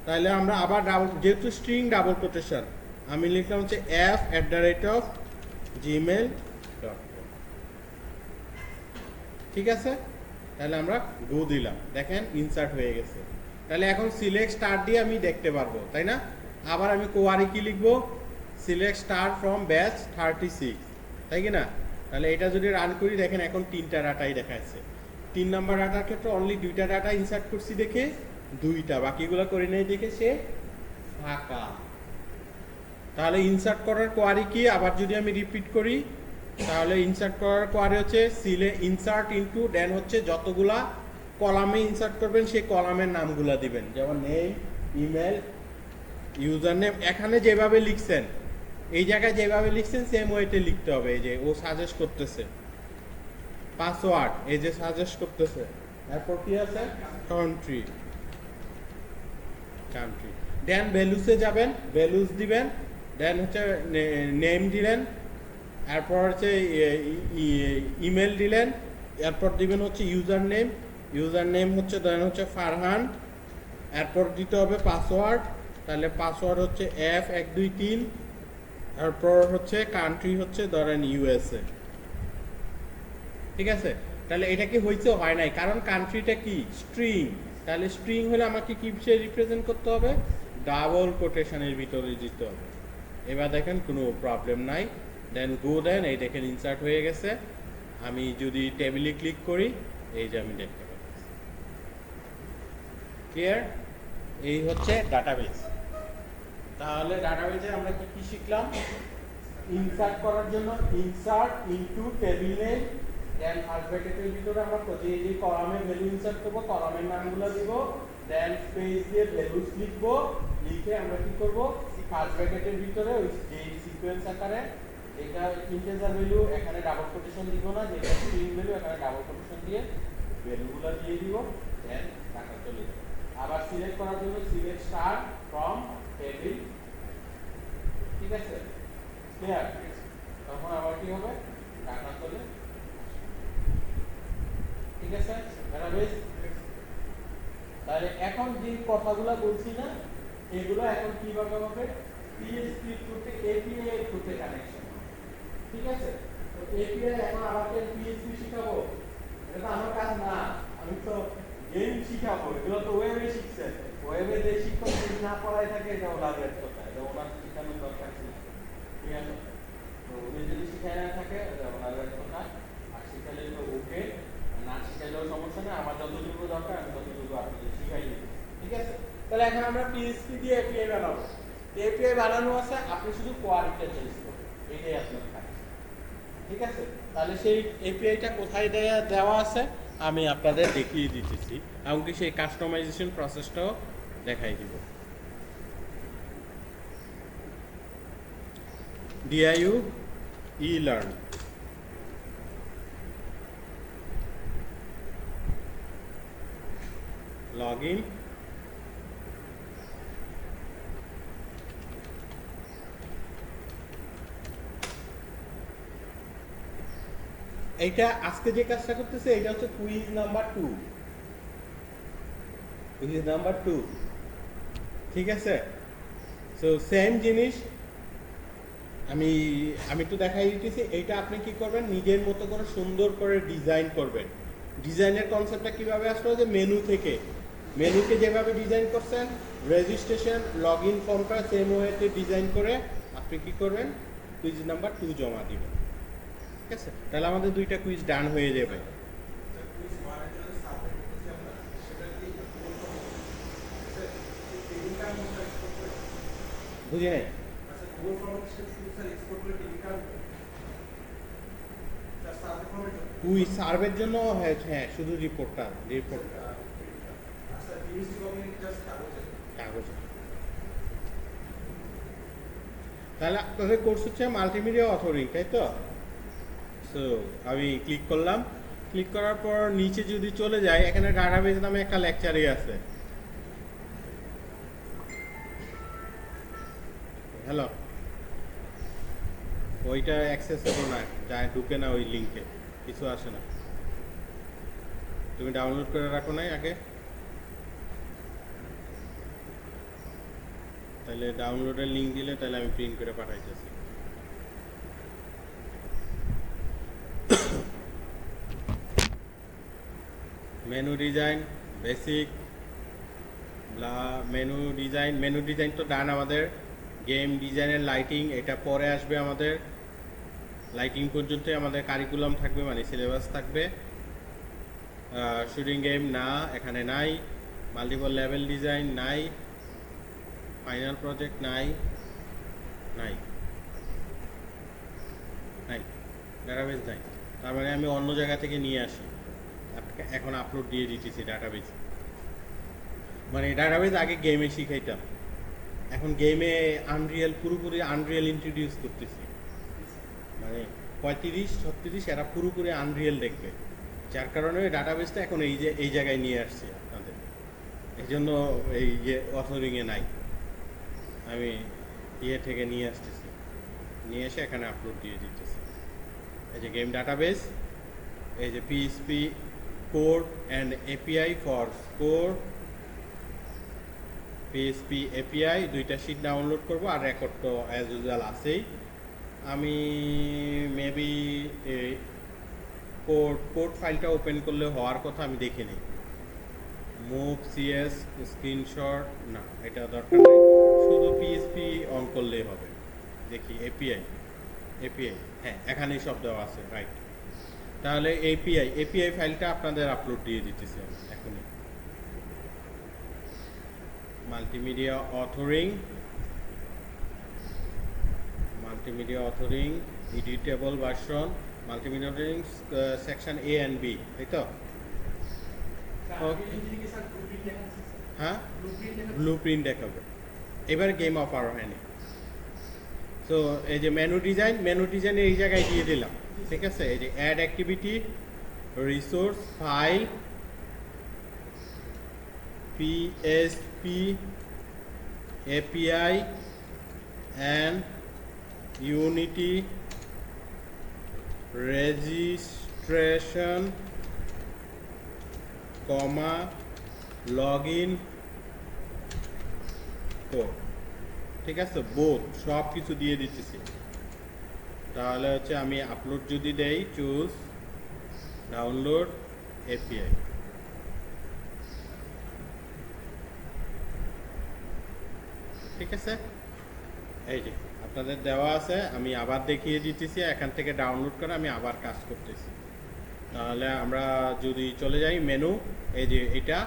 তাহলে আমরা আবার ডাবল, যেহেতু স্ট্রিং ডাবল কোটেশন, আমি লিখলাম হচ্ছে f@gmail.com। ঠিক আছে, তাহলে আমরা গো দিলাম, দেখেন ইনসার্ট হয়ে গেছে। তাহলে এখন সিলেক্ট স্টার্ট দিয়ে আমি দেখতে পারবো, তাই না? আবার আমি কোয়ারি কি লিখবো, সিলেক্ট স্টার্ট ফ্রম ব্যাচ 36, তাই কি না? তাহলে এটা যদি রান করি, দেখেন এখন 3টা ডাটাই দেখাচ্ছে। 3 নাম্বার ডাটার ক্ষেত্রে অনলি 2টা ডাটা ইনসার্ট করছি দেখে 2টা, বাকিগুলো করে নেই দেখে সে ফাঁকা। তাহলে ইনসার্ট করার কোয়ারি কি, আবার যদি আমি রিপিট করি, তাহলে ইনসার্ট করার কোয়ারি হচ্ছে ইনসার্ট ইনটু, দেন হচ্ছে যতগুলা কলামে ইনসার্ট করবেন সেই কলামের নামগুলা দিবেন, যেমন নেম, ইমেল, ইউজার নেম। এখানে যেভাবে লিখছেন, এই জায়গায় যেভাবে লিখছেন সেম ওয়েতে লিখতে হবে। এই যে ও সাজেস্ট করতেছে পাসওয়ার্ড, এই যে সাজেস্ট করতেছে। এরপর কি আছে, কান্ট্রি, কান্ট্রি। দেন ভ্যালুসে যাবেন, ভ্যালুস দিবেন, দেন হচ্ছে নেম দিলেন, এরপর হচ্ছে ইমেল দিলেন, এরপর দিবেন হচ্ছে ইউজার নেম, ইউজার নেম হচ্ছে দেন হচ্ছে ফারহান, এরপর দিতে হবে পাসওয়ার্ড, তাহলে পাসওয়ার্ড হচ্ছে F123, এরপর হচ্ছে কান্ট্রি হচ্ছে ধরেন USA। ঠিক আছে, তাহলে এটা কি হয়েছে, হয় নাই, কারণ কান্ট্রিটা কি স্ট্রিং, তাহলে স্ট্রিং হলে আমাকে কি বিষয়ে রিপ্রেজেন্ট করতে হবে, ডাবল কোটেশনের ভিতরে দিতে হবে। এবার দেখেন কোনো প্রবলেম নাই, দেন গো, দেন এই দেখেন ইনসার্ট হয়ে গেছে। আমি যদি টেবিলে ক্লিক করি, এই যে আমি দেখতে পাচ্ছি। ক্লিয়ার? এই হচ্ছে ডাটাবেস। তাহলে ডাটাবেসে আমরা কি কি শিখলাম, ইনসার্ট করার জন্য ইনসার্ট ইনটু টেবিল নেম, দেন ফার্স্ট ব্র্যাকেটের ভিতরে আমরা যে যে কলামে ভ্যালু ইনসার্ট করব কলামের নামগুলো দিব, দেন স্পেস দিয়ে ভ্যালুস লিখব, লিখে আমরা কি করব, ফার্স্ট ব্র্যাকেটের ভিতরে ওই যে সিকোয়েন্স আকারে এটা ইন্টিজার ভ্যালু এখানে ডাবল কোটেশন দিব না, যেটা স্ট্রিং ভ্যালু এখানে ডাবল কোটেশন দিয়ে ভ্যালুগুলো দিয়ে দিব, দেন টাকা চলে যাবে। আবার সিলেক্ট করার জন্য সিলেক্ট স্টার ফ্রম টেবিল। ঠিক আছে, ক্লিয়ার? তখন আবার কি হবে, টাকা চলে। ঠিক আছে, ডাটাবেস। তাহলে এখন যে কথাগুলো বলছি না, এগুলো এখন কিভাবে হবে, PHP করতে API এর করতে কানেকশন। ঠিক আছে, তো API এখন আমাকে PHP শিখাবো, এটা তো আমার কাজ না, আমি তো গেম শিখাবো, এগুলো তো ওয়েবে শিখছে। ওয়েবে যে শিক্ষক যদি না পড়ায় থাকে, এটা ওনার কথা, এটা ওনার শিখানোর দরকার ছিল। ঠিক আছে, তো উনি যদি শিখায় না থাকে, এটা ওনার কথা। আর শিখালে তো ওকে, না শিখাইলেও সমস্যা নেই, আমার যতটুকু দরকার আমি ততটুকু আপনাদের শিখাই দিই। ঠিক আছে, তাহলে এখন আমরা PHP দিয়ে API বানাবো। API বানানো আছে, আপনি শুধু কোয়ালিটা চেঞ্জ করবেন, এটাই আপনার কাজ। ঠিক আছে, তাহলে সেই APIটা কোথায় দেওয়া আছে আমি আপনাদের দেখিয়ে দিতেছি, এমনকি সেই কাস্টমাইজেশন প্রসেসটাও দেখাই দিব। DIU eLearn, login, এইটা আজকে যে কাজটা করতেছে এটা হচ্ছে কুইজ নাম্বার 2, কুইজ নাম্বার 2। ঠিক আছে, সো সেম জিনিস আমি একটু দেখাই দিতেছি। এইটা আপনি কি করবেন, নিজের মতো করে সুন্দর করে ডিজাইন করবেন। ডিজাইনের কনসেপ্টটা কিভাবে আসলো, যে মেনু থেকে, মেনুকে যেভাবে ডিজাইন করছেন, রেজিস্ট্রেশন লগইন ফর্মটা সেম ওয়েতে ডিজাইন করে আপনি কি করবেন, কুইজ নাম্বার 2 জমা দিবেন। ঠিক আছে, তাহলে আমাদের দুইটা কুইজ ডান হয়ে যাবে। বুঝি নাই, কুইজ সার্ভের জন্য হ্যাঁ শুধু রিপোর্টটা কাগজ। তাহলে আপনাদের কোর্স হচ্ছে মাল্টিমিডিয়া অথরিং, তাই তো? সো আমি ক্লিক করলাম, ক্লিক করার পর নিচে যদি চলে যায়, এখানে ডাটাবেস নামে একটা লেকচারই আছে। হ্যালো, ওইটা অ্যাক্সেসেবল না, যায় ঢুকে না ওই লিঙ্কে, কিছু আসে না। তুমি ডাউনলোড করে রাখো নাই আগে? তাহলে ডাউনলোডের লিঙ্ক দিলে তাহলে আমি প্রিন্ট করে পাঠাইতেছি। Menu design basic, menu design তো ডান আমাদের। গেম ডিজাইনের লাইটিং এটা পরে আসবে আমাদের, লাইটিং পর্যন্ত আমাদের কারিকুলাম থাকবে, মানে সিলেবাস থাকবে। শুটিং গেম না, এখানে নাই। মাল্টিপল লেভেল ডিজাইন নাই। ফাইনাল প্রজেক্ট নাই, নাই, নাই, ডাটাবেজ নাই। তার মানে আমি অন্য জায়গা থেকে নিয়ে আসি, এখন আপলোড দিয়ে দিতেছি ডাটাবেজ। মানে ডাটাবেজ আগে গেমে শিখাইতাম, এখন গেমে আনরিয়েল, পুরোপুরি আনরিয়েল ইন্ট্রোডিউস করতেছি। মানে 35-36 এরা পুরোপুরি আনরিয়েল দেখবে, যার কারণে ডাটাবেসটা এখন এই জায়গায় নিয়ে আসছি আপনাদের। এই জন্য এই অথরিংয়ে নাই, আমি থেকে নিয়ে আসতেছি, নিয়ে এসে এখানে আপলোড দিয়ে দিতেছি। এই যে গেম ডাটাবেস, এই যে PHP code and API for score, PHP API, দুইটা শিট ডাউনলোড করব, আর রেকর্ড তো অ্যাজ ইউজুয়াল আছেই। আমি মেবি কোড ফাইলটা ওপেন করলে হওয়ার কথা, আমি দেখে নিই। মুভ সিএস স্ক্রিনশট, না এটা দরকার নেই, শুধু পিএইচপি অন করলেই হবে। দেখি এপিআই, হ্যাঁ এখানেই সব দেওয়া আছে, রাইট। তাহলে এপিআই ফাইলটা আপনাদের আপলোড দিয়ে দিতেছি আমি এখনই। Multimedia authoring, editable version, multimedia authoring section A and B, তাই তো? হ্যাঁ, ব্লু প্রিন্ট দেখাবে। এবার গেম অফার হয়নি। তো এই যে মেনু ডিজাইন এই জায়গায় দিয়ে দিলাম, ঠিক আছে? এই যে add activity, resource, file, PSP API and unity registration, comma log in code, ঠিক আছে? বোথ সব কিছু দিয়ে দিতেছি। তাহলে হচ্ছে আমি আপলোড যদি দেই, চুজ ডাউনলোড এপিআই, ঠিক আছে? এই যে আপনাদের দেওয়া আছে, আমি আবার দেখিয়ে দিতেছি, এখান থেকে ডাউনলোড করে আমি আবার কাজ করতেছি। তাহলে আমরা যদি চলে যাই মেনু, এই যে এটা,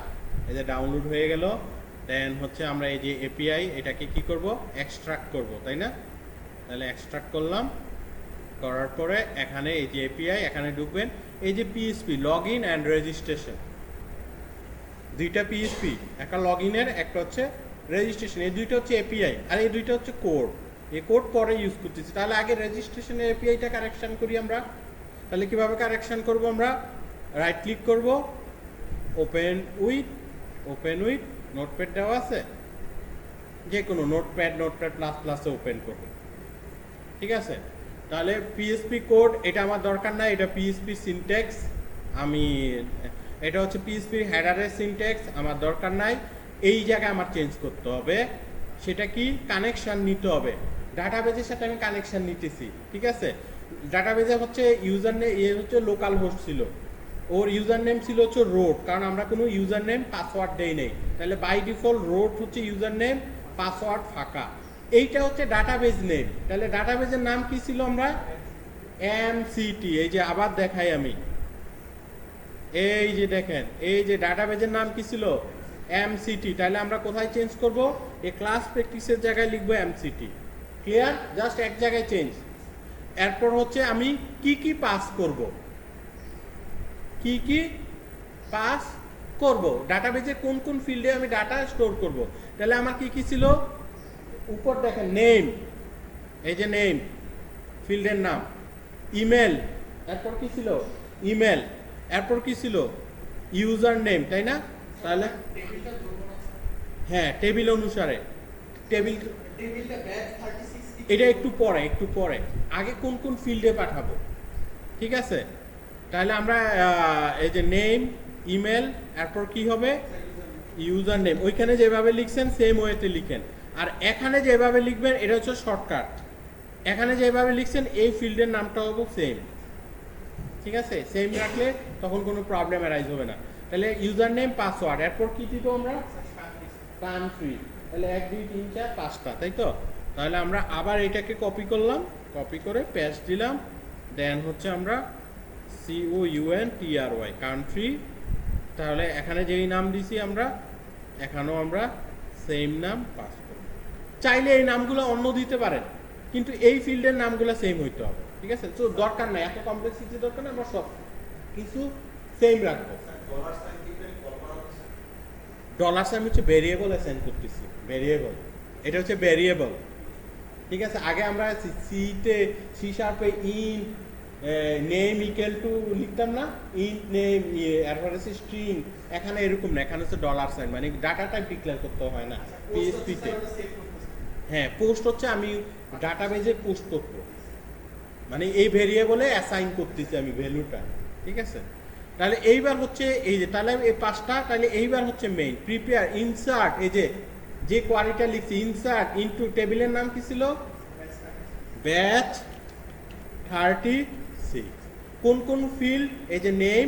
এই যে ডাউনলোড হয়ে গেল, দেন হচ্ছে আমরা এই যে এপিআই, এটাকে কি করব? এক্সট্রাক্ট করব, তাই না? তাহলে এক্সট্রাক্ট করলাম, করার পরে এখানে এই যে এপিআই, এখানে ঢুকবেন, এই যে PHP log in and registration, দুইটা পিএইচপি, একটা লগ ইনের, একটা হচ্ছে রেজিস্ট্রেশন, এই দুইটা হচ্ছে এপিআই, আর এই দুইটা হচ্ছে কোড। এই কোড পরে ইউজ করতেছি। তাহলে আগে রেজিস্ট্রেশনের এপিআইটা কারেকশন করি আমরা। তাহলে কিভাবে কারেকশন করব? আমরা রাইট ক্লিক করব, ওপেন উইথ নোটপ্যাড দেওয়া আছে, যে কোনো নোটপ্যাড প্লাস প্লাসে ওপেন করব, ঠিক আছে? তাহলে পিএইচপি কোড এটা আমার দরকার নাই, এটা পিএইচপি সিনট্যাক্স, আমি এটা হচ্ছে পিএইচপি হেডারের সিনট্যাক্স, আমার দরকার নাই। এই জায়গায় আমার চেঞ্জ করতে হবে, সেটা কি? কানেকশন নিতে হবে, ডাটাবেজের সাথে আমি কানেকশন নিতেছি, ঠিক আছে? ডাটাবেজে হচ্ছে ইউজার নেম, হচ্ছে লোকাল হোস্ট ছিল, ওর ইউজার নেম ছিল হচ্ছে রোড, কারণ আমরা কোনো ইউজার নেম পাসওয়ার্ড দেই নেই, তাহলে বাই ডিফল্ট রোড হচ্ছে ইউজার নেম, পাসওয়ার্ড ফাঁকা। এইটা হচ্ছে ডাটাবেজ নেম। তাহলে ডাটাবেজের নাম কি ছিল? আমরা এমসিটি, এই যে আবার দেখাই আমি, এই যে দেখেন, এই যে ডাটাবেজের নাম কি ছিল? এমসিটি। তাহলে আমরা কোথায় চেঞ্জ করব? এই ক্লাস প্র্যাকটিসের জায়গায় লিখবো এমসিটি। ক্লিয়ার? জাস্ট এক জায়গায় চেঞ্জ। এরপর হচ্ছে আমি কি পাস করব, কি পাস করব, ডাটাবেজে কোন কোন ফিল্ডে আমি ডাটা স্টোর করব। তাহলে আমার কি ছিল? উপর দেখেন নেম, এই যে নেম ফিল্ডের নাম, ইমেল, এরপর কি ছিল? ইমেল, এরপর কি ছিল? ইউজার নেম, তাই না? তাহলে হ্যাঁ, টেবিল অনুসারে, এটা একটু পরে, আগে কোন কোন ফিল্ডে পাঠাবো, ঠিক আছে? তাহলে আমরা এই যে নেম, ইমেল, এরপর কি হবে? User name. ওইখানে যেভাবে লিখছেন সেম ওয়েতে লিখেন, আর এখানে যেভাবে লিখবেন এটা হচ্ছে শর্টকাট। এখানে যেভাবে লিখছেন এই ফিল্ডের নামটা হবে সেম, ঠিক আছে? সেম রাখলে তখন কোনো প্রবলেম অ্যারাইজ হবে না। তাহলে ইউজার নেম, পাসওয়ার্ড, এরপর কি দিব আমরা? কান্ট্রি। তাহলে 1 2 3 4 5টা, তাই তো? তাহলে আমরা আবার এটাকে কপি করলাম, কপি করে পেস্ট দিলাম, দেন হচ্ছে আমরা COUNTRY কান্ট্রি। তাহলে এখানে যেই নাম দিছি আমরা, এখানেও আমরা সেম নাম পাস করব। চাইলে এই নামগুলো অন্য দিতে পারেন, কিন্তু এই ফিল্ডের নামগুলো সেম হইতে হবে, ঠিক আছে? তো দরকার নাই, এত কমপ্লেক্সিটি দরকার না, আমরা সব কিছু সেম রাখবো। ডলার সাইন হচ্ছে ভেরিয়েবল অ্যাসাইন করতেছি, ভেরিয়েবল, এটা হচ্ছে ভেরিয়েবল, ঠিক আছে? আগে আমরা সিতে সি শার্পে ইন নেম ইকুয়াল টু লিখতাম না, ইন নেম অ্যাডভারেজ স্ট্রিং, এখানে এরকম না, এখানে হচ্ছে ডলার সাইন, মানে ডাটা টাইপ ডিক্লেয়ার করতে হয় না পিএসপিতে। হ্যাঁ, পোস্ট হচ্ছে আমি ডাটাবেজে পোস্ট করবো, মানে এই ভেরিয়েবলে অ্যাসাইন করতেছি আমি ভ্যালুটা, ঠিক আছে? তাহলে এইবার হচ্ছে এই যে, তাহলে এই পাঁচটা, তাহলে এইবার হচ্ছে মেইন প্রিপেয়ার ইনসার্ট, এই যে কোয়ারিটা লিখছি ইনসার্ট ইনটু, টেবিলের নাম কি ছিল? ব্যাচ 36। কোন কোন ফিল্ড? এই যে নেম,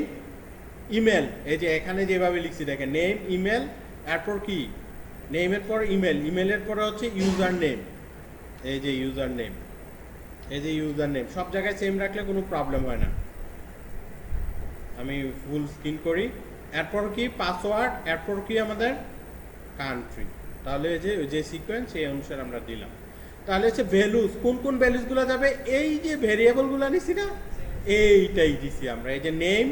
ইমেল, এই যে এখানে যেভাবে লিখছি দেখেন, নেম, ইমেল, এরপর কি নেমের পর ইমেল, ইমেলের পরে হচ্ছে ইউজার নেম, এই যে ইউজার নেম, এই যে ইউজার নেম, সব জায়গায় সেম রাখলে কোনো প্রবলেম হয় না। আমি ফুল স্ক্রিন করি, এরপর কি পাসওয়ার্ড, এরপর কি আমাদের কান্ট্রি, তাহলে এই যে সিকোয়েন্স সেই অনুসারে আমরা দিলাম। তাহলে হচ্ছে ভ্যালুস, কোন কোন ভ্যালুসগুলো যাবে? এই যে ভেরিয়েবলগুলো নিছি না, এইটাই দিছি আমরা, এই যে নেম,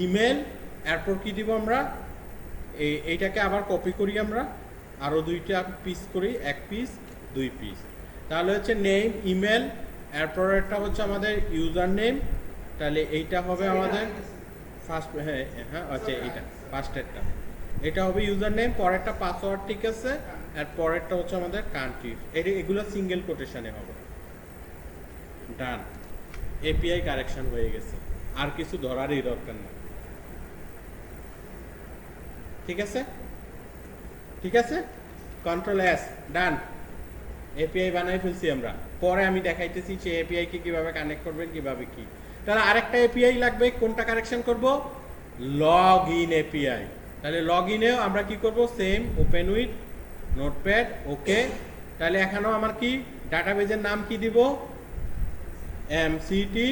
ইমেল, এরপর কি দিব আমরা, এইটাকে আবার কপি করি আমরা, আরও দুইটা পিস করি, এক পিস, দুই পিস, তাহলে হচ্ছে নেম, ইমেল, এরপর একটা হচ্ছে আমাদের ইউজার নেম, তাহলে এইটা হবে আমাদের ফার্স্ট, হ্যাঁ হ্যাঁ আচ্ছা, এইটা ফার্স্টেরটা, এটা হবে ইউজার নেম, পরেরটা পাসওয়ার্ড, ঠিক আছে, আর পরেরটা হচ্ছে আমাদের কান্ট্রি, এগুলো সিঙ্গেল কোটেশনে হবে। ডান, এপিআই কারেকশন হয়ে গেছে, আর কিছু ধরারই দরকার নেই, ঠিক আছে? ঠিক আছে, কন্ট্রোল এস, ডান, এপিআই বানাই ফেলছি আমরা। পরে আমি দেখাইতেছি সেই এপিআই কে কিভাবে কানেক্ট করবেন, কিভাবে কি। তাহলে আরেকটা এপিআই লাগবে, কোনটা কারেকশন করব? Log in API. তাহলে লগ ইনেও আমরা কি করব? সেম, ওপেন উইথ নোটপ্যাড, ওকে। তাহলে এখানেও আমার কি ডাটাবেজের নাম কি দিব? এমসিটি।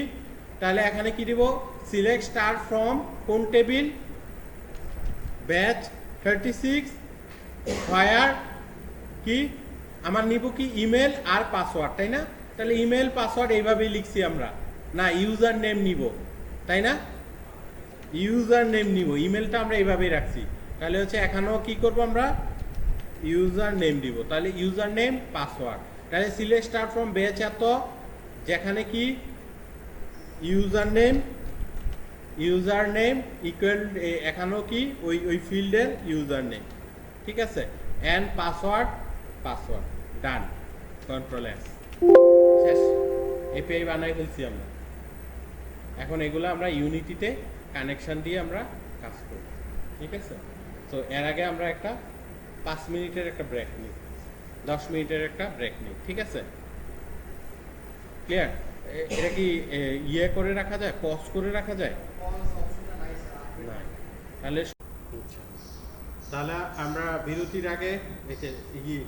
তাহলে এখানে কি দিব? সিলেক্ট স্টার ফ্রম কোন টেবিল? ব্যাচ 36 ফায়ার কি আমার নিব কি ইমেল আর পাসওয়ার্ড, তাই না? তাহলে ইমেল পাসওয়ার্ড এইভাবেই লিখছি আমরা, না ইউজার নেম নিব, তাই না? ইউজার নেম নিব, ইমেলটা আমরা এইভাবেই রাখছি। তাহলে হচ্ছে এখানেও কি করব আমরা? ইউজার নেম দিব। তাহলে ইউজার নেম পাসওয়ার্ড। তাহলে সিলেক্ট স্টার ফ্রম ব্যাচ এত, যেখানে কি ইউজার নেম ইকুয়াল, এখানেও কি ওই ফিল্ডের ইউজার নেম, ঠিক আছে, and password, done, control S, শেষ। এপিআই বানাই ফেলছি আমরা। এখন এগুলো আমরা ইউনিটিতে কানেকশন দিয়ে আমরা কাজ করব, ঠিক আছে? তো এর আগে আমরা একটা 5 মিনিটের একটা ব্রেক নিই, 10 মিনিটের একটা ব্রেক নিই, ঠিক আছে? ক্লিয়ার? এটা কি ইয়ে করে রাখা যায়, পজ করে রাখা যায়? না। তাহলে আমরা বিরতির আগে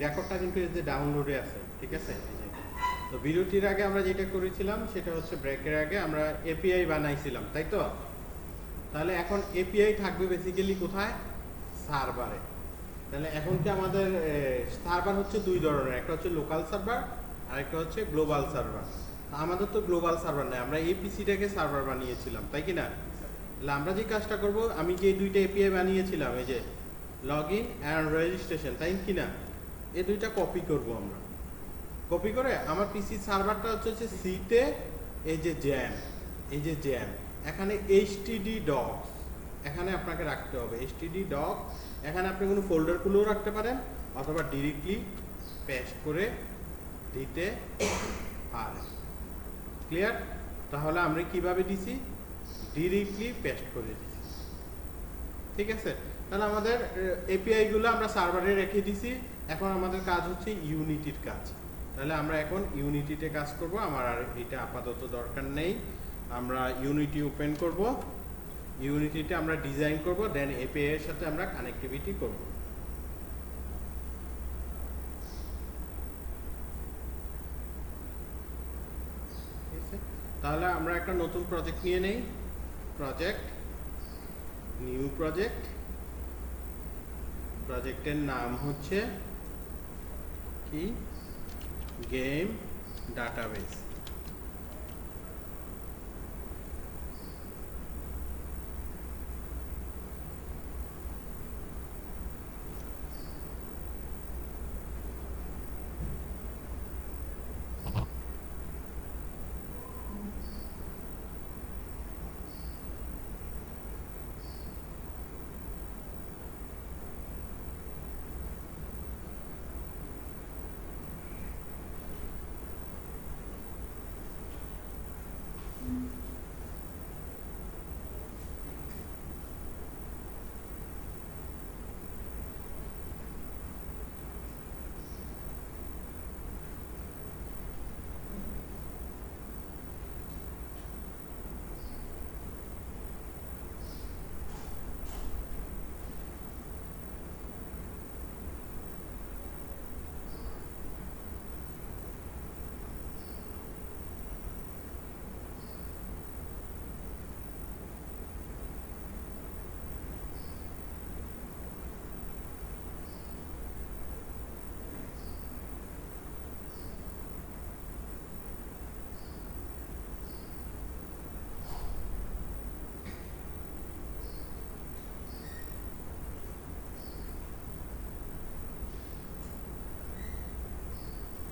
রেকর্ডটা কিন্তু এই যে ডাউনলোডে আছে, ঠিক আছে? তো বিরতির আগে আমরা যেটা করেছিলাম সেটা হচ্ছে ব্রেকের আগে আমরা এপিআই বানাইছিলাম, তাই তো? তাহলে এখন এপিআই থাকবে বেসিক্যালি কোথায়? সার্ভারে। তাহলে এখন কি আমাদের সার্ভার হচ্ছে দুই ধরনের, একটা হচ্ছে লোকাল সার্ভার আর একটা হচ্ছে গ্লোবাল সার্ভার। আমাদের তো গ্লোবাল সার্ভার নাই, আমরা এই পিসিটাকে সার্ভার বানিয়েছিলাম, তাই কি না? তাহলে আমরা যে কাজটা করব, আমি যে দুইটা এপিআই বানিয়েছিলাম, এই যে লগ ইন অ্যান্ড রেজিস্ট্রেশন, তাই কি না? এই দুইটা কপি করব আমরা। কপি করে আমার পিসি সার্ভারটা হচ্ছে সিতে, এই যে জ্যাম, এখানে এইচটিডি ডক্স, এখানে আপনাকে রাখতে হবে এইচটিডি ডক। এখানে আপনি কোনো ফোল্ডার খুলেও রাখতে পারেন অথবা ডিরেক্টলি পেস্ট করে দিতে পারেন। ক্লিয়ার? তাহলে আমরা কিভাবে দিছি? ডিরেক্টলি পেস্ট করে দিছি, ঠিক আছে? তাহলে আমাদের এপিআই গুলো আমরা সার্ভারে রেখে দিছি। এখন আমাদের কাজ হচ্ছে ইউনিটির কাজ। তাহলে আমরা এখন ইউনিটিতে কাজ করব। আমার আর এটা আপাতত দরকার নেই। আমরা ইউনিটি ওপেন করব, ইউনিটিতে আমরা ডিজাইন করব, দেন এপিআই এর সাথে আমরা কানেক্টিভিটি করব। তাহলে আমরা একটা নতুন প্রজেক্ট নিয়ে নেই, প্রজেক্ট, নিউ প্রজেক্ট। প্রজেক্টের নাম হচ্ছে কি গেম ডাটাবেস।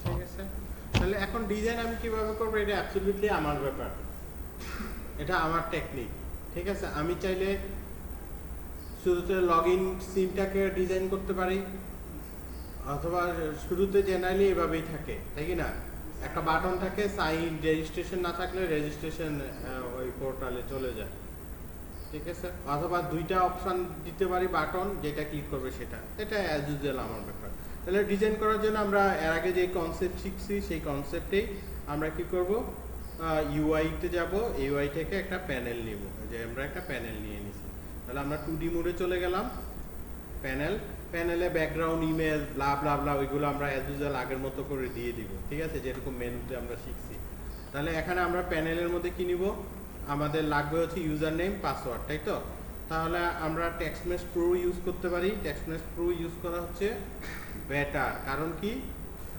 ঠিক আছে, তাহলে এখন ডিজাইন আমি কিভাবে করবো এটা অ্যাবসলিউটলি আমার ব্যাপার, এটা আমার টেকনিক। ঠিক আছে, আমি চাইলে শুরুতে লগ ইন সিনটাকে ডিজাইন করতে পারি, অথবা শুরুতে জেনারেলি এভাবেই থাকে, তাই কি না? একটা বাটন থাকে, সাইন রেজিস্ট্রেশন না থাকলে রেজিস্ট্রেশন ওই পোর্টালে চলে যায়। ঠিক আছে, অথবা দুইটা অপশন দিতে পারি বাটন, যেটা ক্লিক করবে সেটা, এটা অ্যাজ ইউজুয়াল আমার ব্যাপার। তাহলে ডিজাইন করার জন্য আমরা এর আগে যে কনসেপ্ট শিখছি সেই কনসেপ্টেই আমরা কি করব, ইউআইতে যাব, ইউআই থেকে একটা প্যানেল নিব, যে আমরা একটা প্যানেল নিয়ে নিছি। তাহলে আমরা 2D মোডে চলে গেলাম, প্যানেলে ব্যাকগ্রাউন্ড ইমেজ ব্লা ব্লা ব্লা ওইগুলো আমরা অ্যাজ ইউজুয়াল আগের মতো করে দিয়ে দিব। ঠিক আছে, যেরকম মেনুতে আমরা শিখছি। তাহলে এখানে আমরা প্যানেলের মধ্যে কি নিব, আমাদের লাগবে হচ্ছে ইউজার নেম পাসওয়ার্ড, তাই তো? তাহলে আমরা টেক্সটমেস প্রো ইউজ করতে পারি। টেক্সটমেস প্রো ইউজ করা হচ্ছে বেটার, কারণ কি,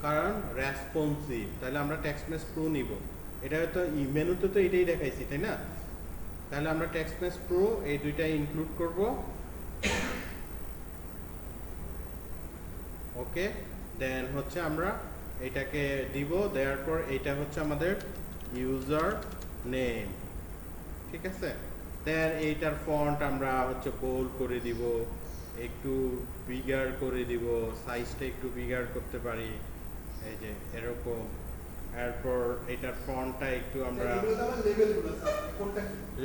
কারণ রেসপন্সিভ। তাহলে আমরা টেক্সটমেস প্রো নিব, এটা হয়তো মেনুতে তো এটাই দেখাইছি, তাই না? তাহলে আমরা টেক্সটমেস প্রো এই দুইটা ইনক্লুড করব। ওকে, দেন হচ্ছে আমরা এটাকে দিব, দেওয়ার পর এটা হচ্ছে আমাদের ইউজার নেম। ঠিক আছে, দেন এইটার ফন্ট আমরা হচ্ছে বোল্ড করে দিব, একটু বিগার করে দিব, সাইজটা একটু বিগার করতে পারি, এই যে এরকম। এরপর এটার ফন্টটা একটু আমরা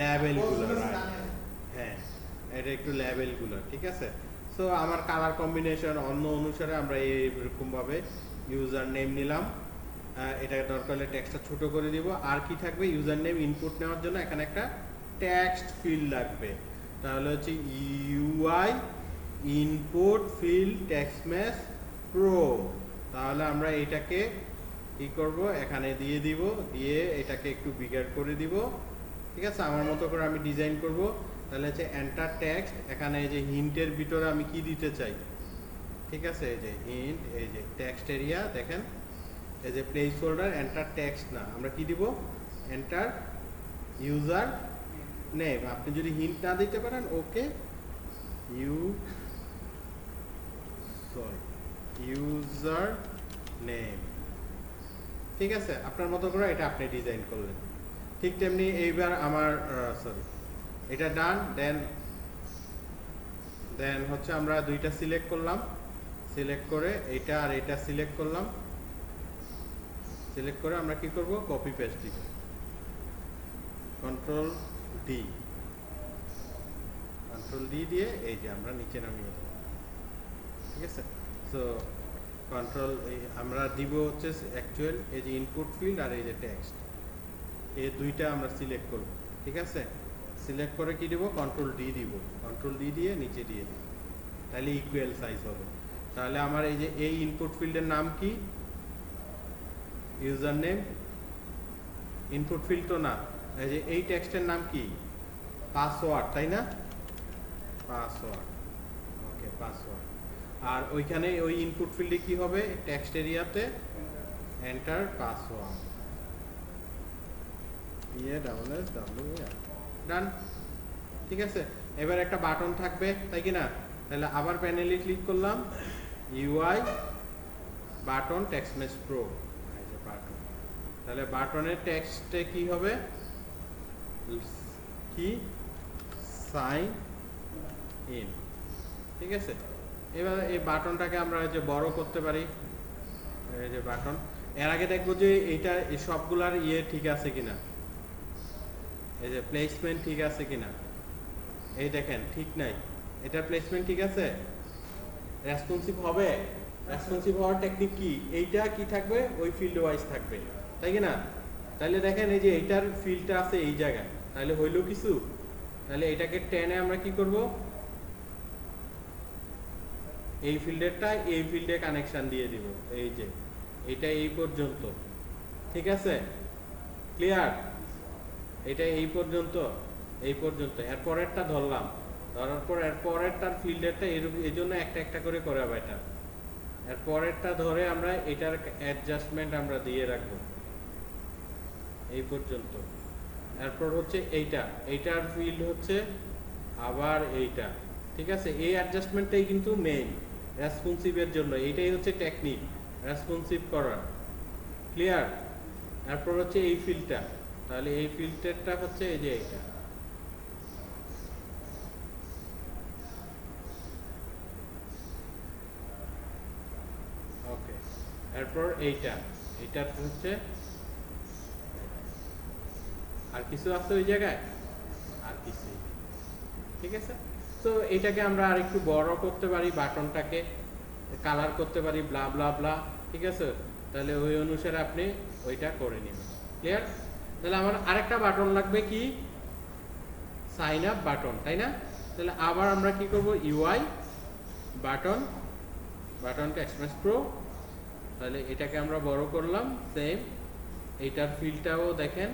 লেভেলগুলো, হ্যাঁ এটা একটু লেভেলগুলো, ঠিক আছে। সো আমার কালার কম্বিনেশন অন্য অনুসারে আমরা এইরকম ভাবে ইউজার নেম নিলাম। এটা দরকার হলে টেক্সটটা ছোট করে দিব। আর কি থাকবে, ইউজার নেম ইনপুট নেওয়ার জন্য এখানে একটা টেক্সট ফিল্ড লাগবে, তাহলে হচ্ছে ইউআই ইনপুট ফিল্ড টেক্সটমেস প্রো। তাহলে আমরা এটাকে কি করব, এখানে দিয়ে দিব, দিয়ে এটাকে একটু বিগার করে দিব। ঠিক আছে, আমার মতো করে আমি ডিজাইন করব। তাহলে হচ্ছে এন্টার টেক্সট, এখানে এই যে হিন্টের ভিতরে আমি কি দিতে চাই, ঠিক আছে, এই যে হিন্ট, এই যে টেক্সট এরিয়া দেখেন, এই যে প্লেস হোল্ডার, এন্টার টেক্সট না, আমরা কি দিব, এন্টার ইউজার নেম। আপনি যদি হিন্ট না দিতে পারেন, ওকে ইউজার নেম। ঠিক আছে, আপনার মতো করে এটা আপনি ডিজাইন করলেন। ঠিক তেমনি এইবার আমার এটা ডান। দেন হচ্ছে আমরা দুইটা সিলেক্ট করলাম, সিলেক্ট করে এইটা আর এটা সিলেক্ট করলাম, সিলেক্ট করে আমরা কি করব, কপি পেস্ট দিব, কন্ট্রোল ডি দিয়ে এই যে আমরা নিচে নামিয়ে দেব। ঠিক আছে, সো কন্ট্রোল আমরা দিব হচ্ছে অ্যাকচুয়াল এই যে ইনপুট ফিল্ড আর এই যে টেক্সট, এই দুইটা আমরা সিলেক্ট করব। ঠিক আছে, সিলেক্ট করে কি দিব, কন্ট্রোল ডি দিব, কন্ট্রোল ডি দিয়ে নিচে দিয়ে দিব, তাহলে ইকুয়াল সাইজ হবে। তাহলে আমার এই যে এই ইনপুট ফিল্ডের নাম কি, ইউজার নেম, ইনপুট ফিল্ড তো না, এই যে এই টেক্সটের নাম কি, পাসওয়ার্ড, তাই না, পাসওয়ার্ড। ওকে, পাসওয়ার্ড। আর ওইখানে ওই ইনপুট ফিল্ডে কি হবে, টেক্সট এরিয়াতে এন্টার পাসওয়ার্ড ডান। ঠিক আছে, এবার একটা বাটন থাকবে তাই কি না? তাহলে আবার প্যানেলে ক্লিক করলাম, UI button text mesh pro, button. তাহলে বাটনের টেক্সটে কি হবে, কি সাইন ইন। ঠিক আছে, এবার এই বাটনটাকে আমরা যে বড় করতে পারি, এই যে বাটন। এর আগে দেখবো যে এইটা এই সবগুলার ঠিক আছে কিনা, এই যে প্লেসমেন্ট ঠিক আছে কিনা। এই দেখেন ঠিক নাই, এটা প্লেসমেন্ট ঠিক আছে, রেসপন্সিভ হবে। রেসপন্সিভ হওয়ার টেকনিক কি, এইটা কি থাকবে ওই ফিল্ড ওয়াইজ থাকবে তাই কি না? তাহলে দেখেন এই যে এইটার ফিল্ডটা আছে এই জায়গায়, তাহলে হইলো কিছু। তাহলে এটাকে টেনে আমরা কি করব, এই ফিল্ডেরটা এই ফিল্ডে কানেকশন দিয়ে দিব, এই যে এটা এই পর্যন্ত। ঠিক আছে, ক্লিয়ার? এটা এই পর্যন্ত, এই পর্যন্ত। এর পরেরটা ধরলাম, ধরার পর এর পরেরটার ফিল্ডেরটা এই জন্য একটা একটা করে করাবো। এটা এর পরেরটা ধরে আমরা এটার অ্যাডজাস্টমেন্ট আমরা দিয়ে রাখবো এই পর্যন্ত। এরপর হচ্ছে এইটার ফিল্ড হচ্ছে আবার এইটা। ঠিক আছে, এই অ্যাডজাস্টমেন্টটাই কিন্তু মেইন রেসপন্সিভের জন্য, এইটাই হচ্ছে টেকনিক রেসপন্সিভ করার। ক্লিয়ার? এরপর হচ্ছে এই ফিল্ডটা, তাহলে এই ফিল্টারটা হচ্ছে এই যে এইটা। ওকে, এরপর এইটা হচ্ছে, আর কিছু আছে ওই জায়গায়, আর কিছু। ঠিক আছে, তো এটাকে আমরা আর একটু বড় করতে পারি, বাটনটাকে কালার করতে পারি, ব্লা ব্লা ব্লা। ঠিক আছে, তাহলে ওই অনুসারে আপনি ওইটা করে নেবেন। ক্লিয়ার? তাহলে আমার আরেকটা বাটন লাগবে, কি সাইন আপ বাটন, তাই না? তাহলে আবার আমরা কি করব, UI button text mesh pro. তাহলে এটাকে আমরা বড় করলাম, সেম এইটার ফিল্ডটাও দেখেন,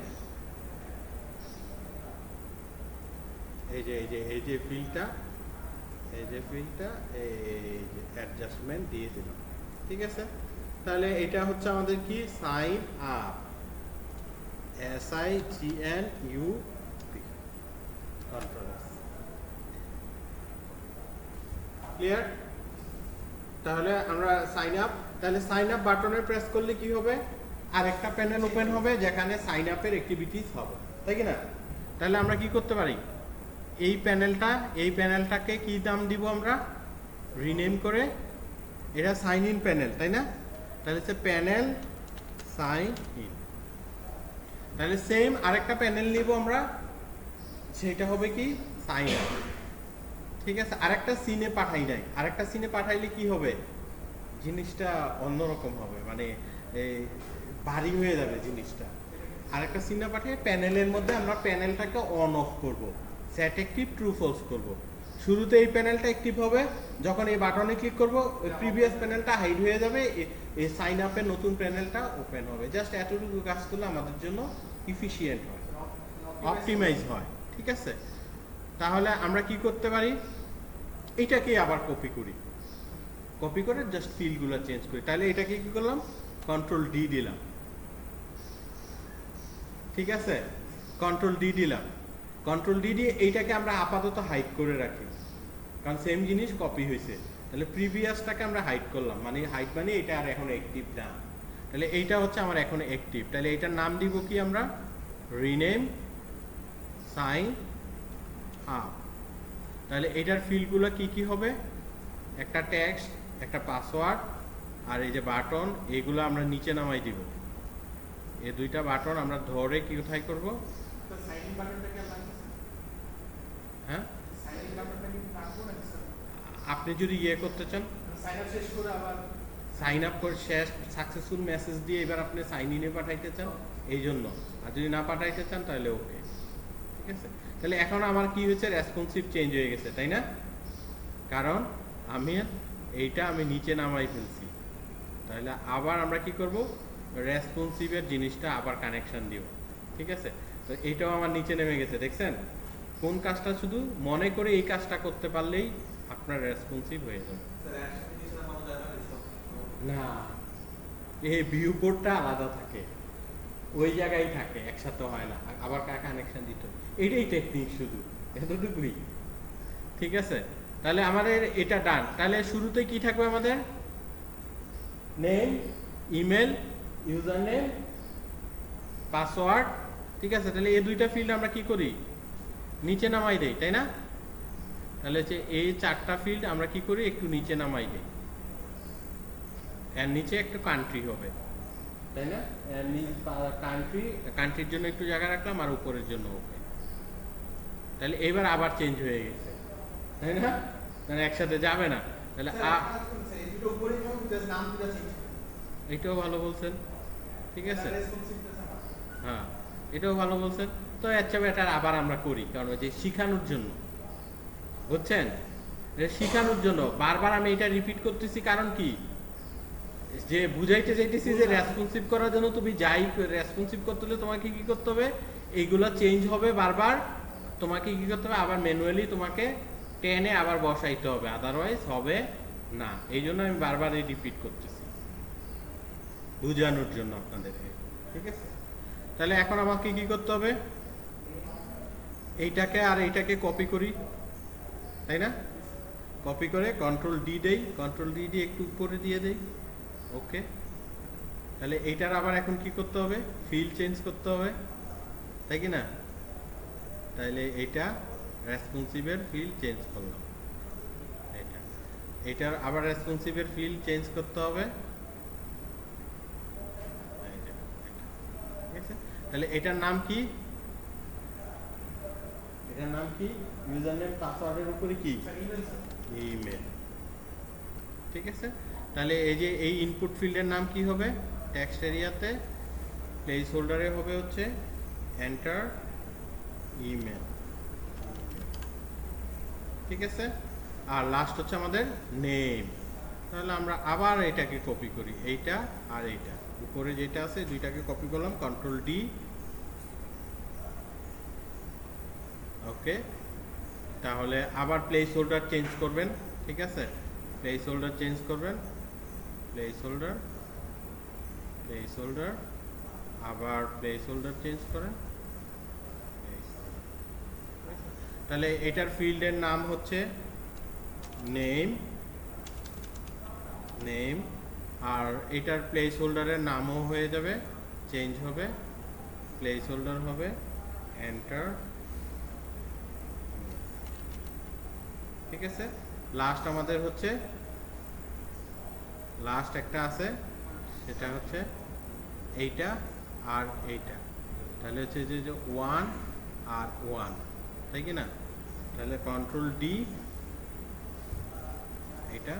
এই যে ফিল্ডটা, এই যে অ্যাডজাস্টমেন্ট দিয়ে দিলাম। ঠিক আছে, তাহলে এটা হচ্ছে আমাদের কি sign up, SIGNUP, control S। Clear? তাহলে আমরা সাইন আপ, তাহলে সাইন আপ বাটনে প্রেস করলে কি হবে, আরেকটা প্যানেল ওপেন হবে যেখানে সাইন আপের অ্যাক্টিভিটিস হবে, তাই কি না? তাহলে আমরা কি করতে পারি, এই প্যানেলটাকে কি নাম দিব আমরা, রিনেম করে, এটা সাইন ইন প্যানেল, তাই না? তাহলে হচ্ছে প্যানেল সাইন ইন। তাহলে সেম আরেকটা প্যানেল নিব আমরা, সেটা হবে কি সাইন আপ। ঠিক আছে, আরেকটা সিনে পাঠাই নাই, আরেকটা সিনে পাঠাইলে কি হবে, জিনিসটা অন্যরকম হবে, মানে ভারী হয়ে যাবে জিনিসটা। আরেকটা সিনে পাঠিয়ে প্যানেলের মধ্যে আমরা প্যানেলটাকে অন অফ করব, সেট অ্যাক্টিভ ট্রু ফলস করব। শুরুতে এই প্যানেলটা অ্যাক্টিভ হবে, যখন এই বাটনে ক্লিক করব ওই প্রিভিয়াস প্যানেলটা হাইড হয়ে যাবে, এই সাইন আপের নতুন প্যানেলটা ওপেন হবে। জাস্ট এতটুকু কাজ করলে আমাদের জন্য ইফিশিয়েন্ট হয়, অপটিমাইজ হয়। ঠিক আছে, তাহলে আমরা কি করতে পারি, এইটাকে আবার কপি করে জাস্ট ফিল্ডগুলো চেঞ্জ করি। তাহলে এটাকে কি করলাম, কন্ট্রোল ডি দিলাম। ঠিক আছে, কন্ট্রোল ডি দিলাম, কন্ট্রোল ডি দিয়ে এইটাকে আমরা আপাতত হাইড করে রাখি, কারণ সেম জিনিস কপি হয়েছে। তাহলে প্রিভিয়াসটাকে আমরা হাইড করলাম, মানে হাইড মানে এটা আর এখন অ্যাক্টিভ না। তাহলে এইটা হচ্ছে আমার এখন অ্যাক্টিভ। তাহলে এটার নাম দিব কি আমরা, রিনেম সাইন আপ। তাহলে এটার ফিল্ডগুলো কি হবে, একটা টেক্সট, একটা পাসওয়ার্ড, আর এই যে বাটন, এইগুলো আমরা নিচে নামাই দিব। এই দুইটা বাটন আমরা ধরে কি কোথায় করব, তো সাইন ইন বাটনটাকে আমরা, হ্যাঁ সাইন ইন বাটনটা কি রাখবো না স্যার? আপনি যদি করতে চান, সাইন আপ শেষ করে আবার সাইন আপ করে শেষ সাকসেসফুল মেসেজ দিয়ে এবার আপনি সাইন ইনে পাঠাইতে চান, এই জন্য। আর যদি না পাঠাইতে চান তাহলে ওকে। ঠিক আছে, তাহলে এখন আমার কি হয়েছে, রেসপন্সিভ চেঞ্জ হয়ে গেছে, তাই না? কারণ আমি নিচে নামাই ফেলছি। তাহলে আবার আমরা কি করব, রেসপন্সিভের জিনিসটা আবার কানেকশন দিব। ঠিক আছে, তো এইটাও আমার নিচে নেমে গেছে, দেখছেন? কোন কাজটা শুধু মনে করে এই কাজটা করতে পারলেই আপনার রেসপন্সিভ হয়ে যাবে। স্যার একসাথে না, এই ভিউ পোর্টটা আলাদা থাকে, ওই জায়গায় থাকে, একসাথে হয় না, আবার কানেকশন দিতে হবে। এটাই টেকনিক, শুধু এতটুকুই। ঠিক আছে, তাহলে আমাদের এটা ডান। তাহলে শুরুতে কি থাকবে আমাদের? Name, email, user name, password. ঠিক আছে, তাহলে এই দুইটা ফিল্ড আমরা কি করি? নিচে নামাই দেই, তাই না? তাহলে হচ্ছে এই চারটা ফিল্ড আমরা কি করি? একটু নিচে নামাই দেই। এর নিচে একটা কান্ট্রি হবে, তাই না? কান্ট্রির জন্য একটু জায়গা রাখলাম, আর উপরের জন্য ওকে। তাহলে এবার আবার চেঞ্জ হয়ে গেছে, তাই না? মানে একসাথে যাবে না। তাহলে এটাও ভালো বলছেন, ঠিক আছে, হ্যাঁ এটাও ভালো বলছেন। তো আচ্ছা, এটা আবার আমরা করি, কারণ ওই যে শিখানোর জন্য, বুঝছেন? শিখানোর জন্য বারবার আমি এটা রিপিট করতেছি, কারণ কি? যে বুঝাইতে চাইতেছি যে রেসপন্সিভ করার জন্য তুমি যাই রেসপন্সিভ করতে হলে তোমাকে কি করতে হবে? এইগুলো চেঞ্জ হবে বারবার, তোমাকে কি করতে হবে? আবার ম্যানুয়ালি তোমাকে টেনে আবার বসাইতে হবে, আদারওয়াইজ হবে না। এই জন্য আমি বারবার এই রিপিট করতেছি, বুঝানোর জন্য আপনাদেরকে। ঠিক আছে, তাহলে এখন আমাকে কি করতে হবে? এইটাকে আর এইটাকে কপি করি, তাই না? কপি করে কন্ট্রোল ডি দেই, কন্ট্রোল ডি দিয়ে একটু উপরে দিয়ে দেই, ওকে। তাহলে এইটার আবার এখন কি করতে হবে? ফিল্ড চেঞ্জ করতে হবে, তাই কি না? তাহলে এইটা রেসপন্সিভের ফিল্ড চেঞ্জ করলাম, এটার আবার রেসপন্সিভের ফিল্ড চেঞ্জ করতে হবে। ঠিক আছে, তাহলে এটার নাম কি? এটার নাম কি? ইউজার নেম, পাসওয়ার্ডের উপরে কি? ইমেল। ঠিক আছে, তাহলে এই যে এই ইনপুট ফিল্ডের নাম কি হবে? টেক্সট এরিয়াতে প্লেস হোল্ডারে হবে হচ্ছে এন্টার ইমেল। ঠিক আছে, আর লাস্ট হচ্ছে আমাদের নেম। তাহলে আমরা আবার এটাকে কপি করি, এইটা আর এইটা উপরে যেটা আছে দুইটাকে কপি করলাম, কন্ট্রোল ডি, ওকে। তাহলে আবার প্লেস হোল্ডার চেঞ্জ করবেন, ঠিক আছে, প্লেস হোল্ডার চেঞ্জ করবেন, প্লেস হোল্ডার, প্লেস হোল্ডার, আবার প্লেস হোল্ডার চেঞ্জ করেন। তাহলে এটার ফিল্ডের নাম হচ্ছে নেম, নেম, আর এটার প্লেস হোল্ডারের নামও হয়ে যাবে, চেঞ্জ হবে, প্লেস হোল্ডার হবে এন্টার। ঠিক আছে, লাস্ট আমাদের হচ্ছে লাস্ট একটা আছে, সেটা হচ্ছে এইটা আর এইটা। তাহলে হচ্ছে যে 1 আর 1, তাই কি না? তাহলে কন্ট্রোল ডি, এটা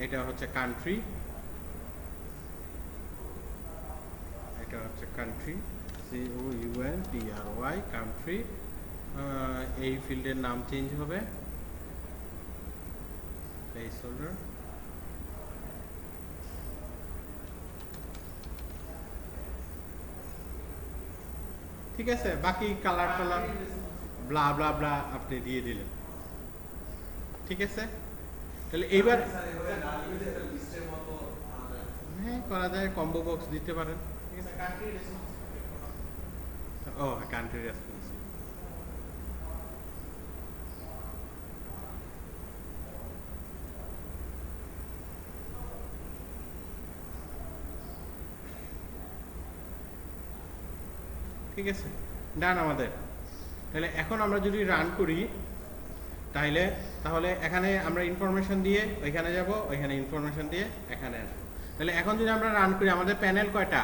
এটা হচ্ছে কান্ট্রি, এটা হচ্ছে কান্ট্রি, COUNTRY, কান্ট্রি। এই ফিল্ডের নাম চেঞ্জ হবে, প্লেস হোল্ডার। ঠিক আছে, বাকি কালার টালার ব্লা ব্লা ব্লা আপনি দিয়ে দিলেন। ঠিক আছে, তাহলে এইবার হ্যাঁ করা যায়, কম্বো বক্স দিতে পারেন। ঠিক আছে, ও কান্ট্রি রেসপন্সিভ। ঠিক আছে, ডান আমাদের। তাহলে এখন আমরা যদি রান করি, তাহলে এখানে আমরা ইনফরমেশন দিয়ে ওইখানে যাব, ওইখানে ইনফরমেশন দিয়ে এখানে আসবো। তাহলে এখন যদি আমরা রান করি, আমাদের প্যানেল কয়টা?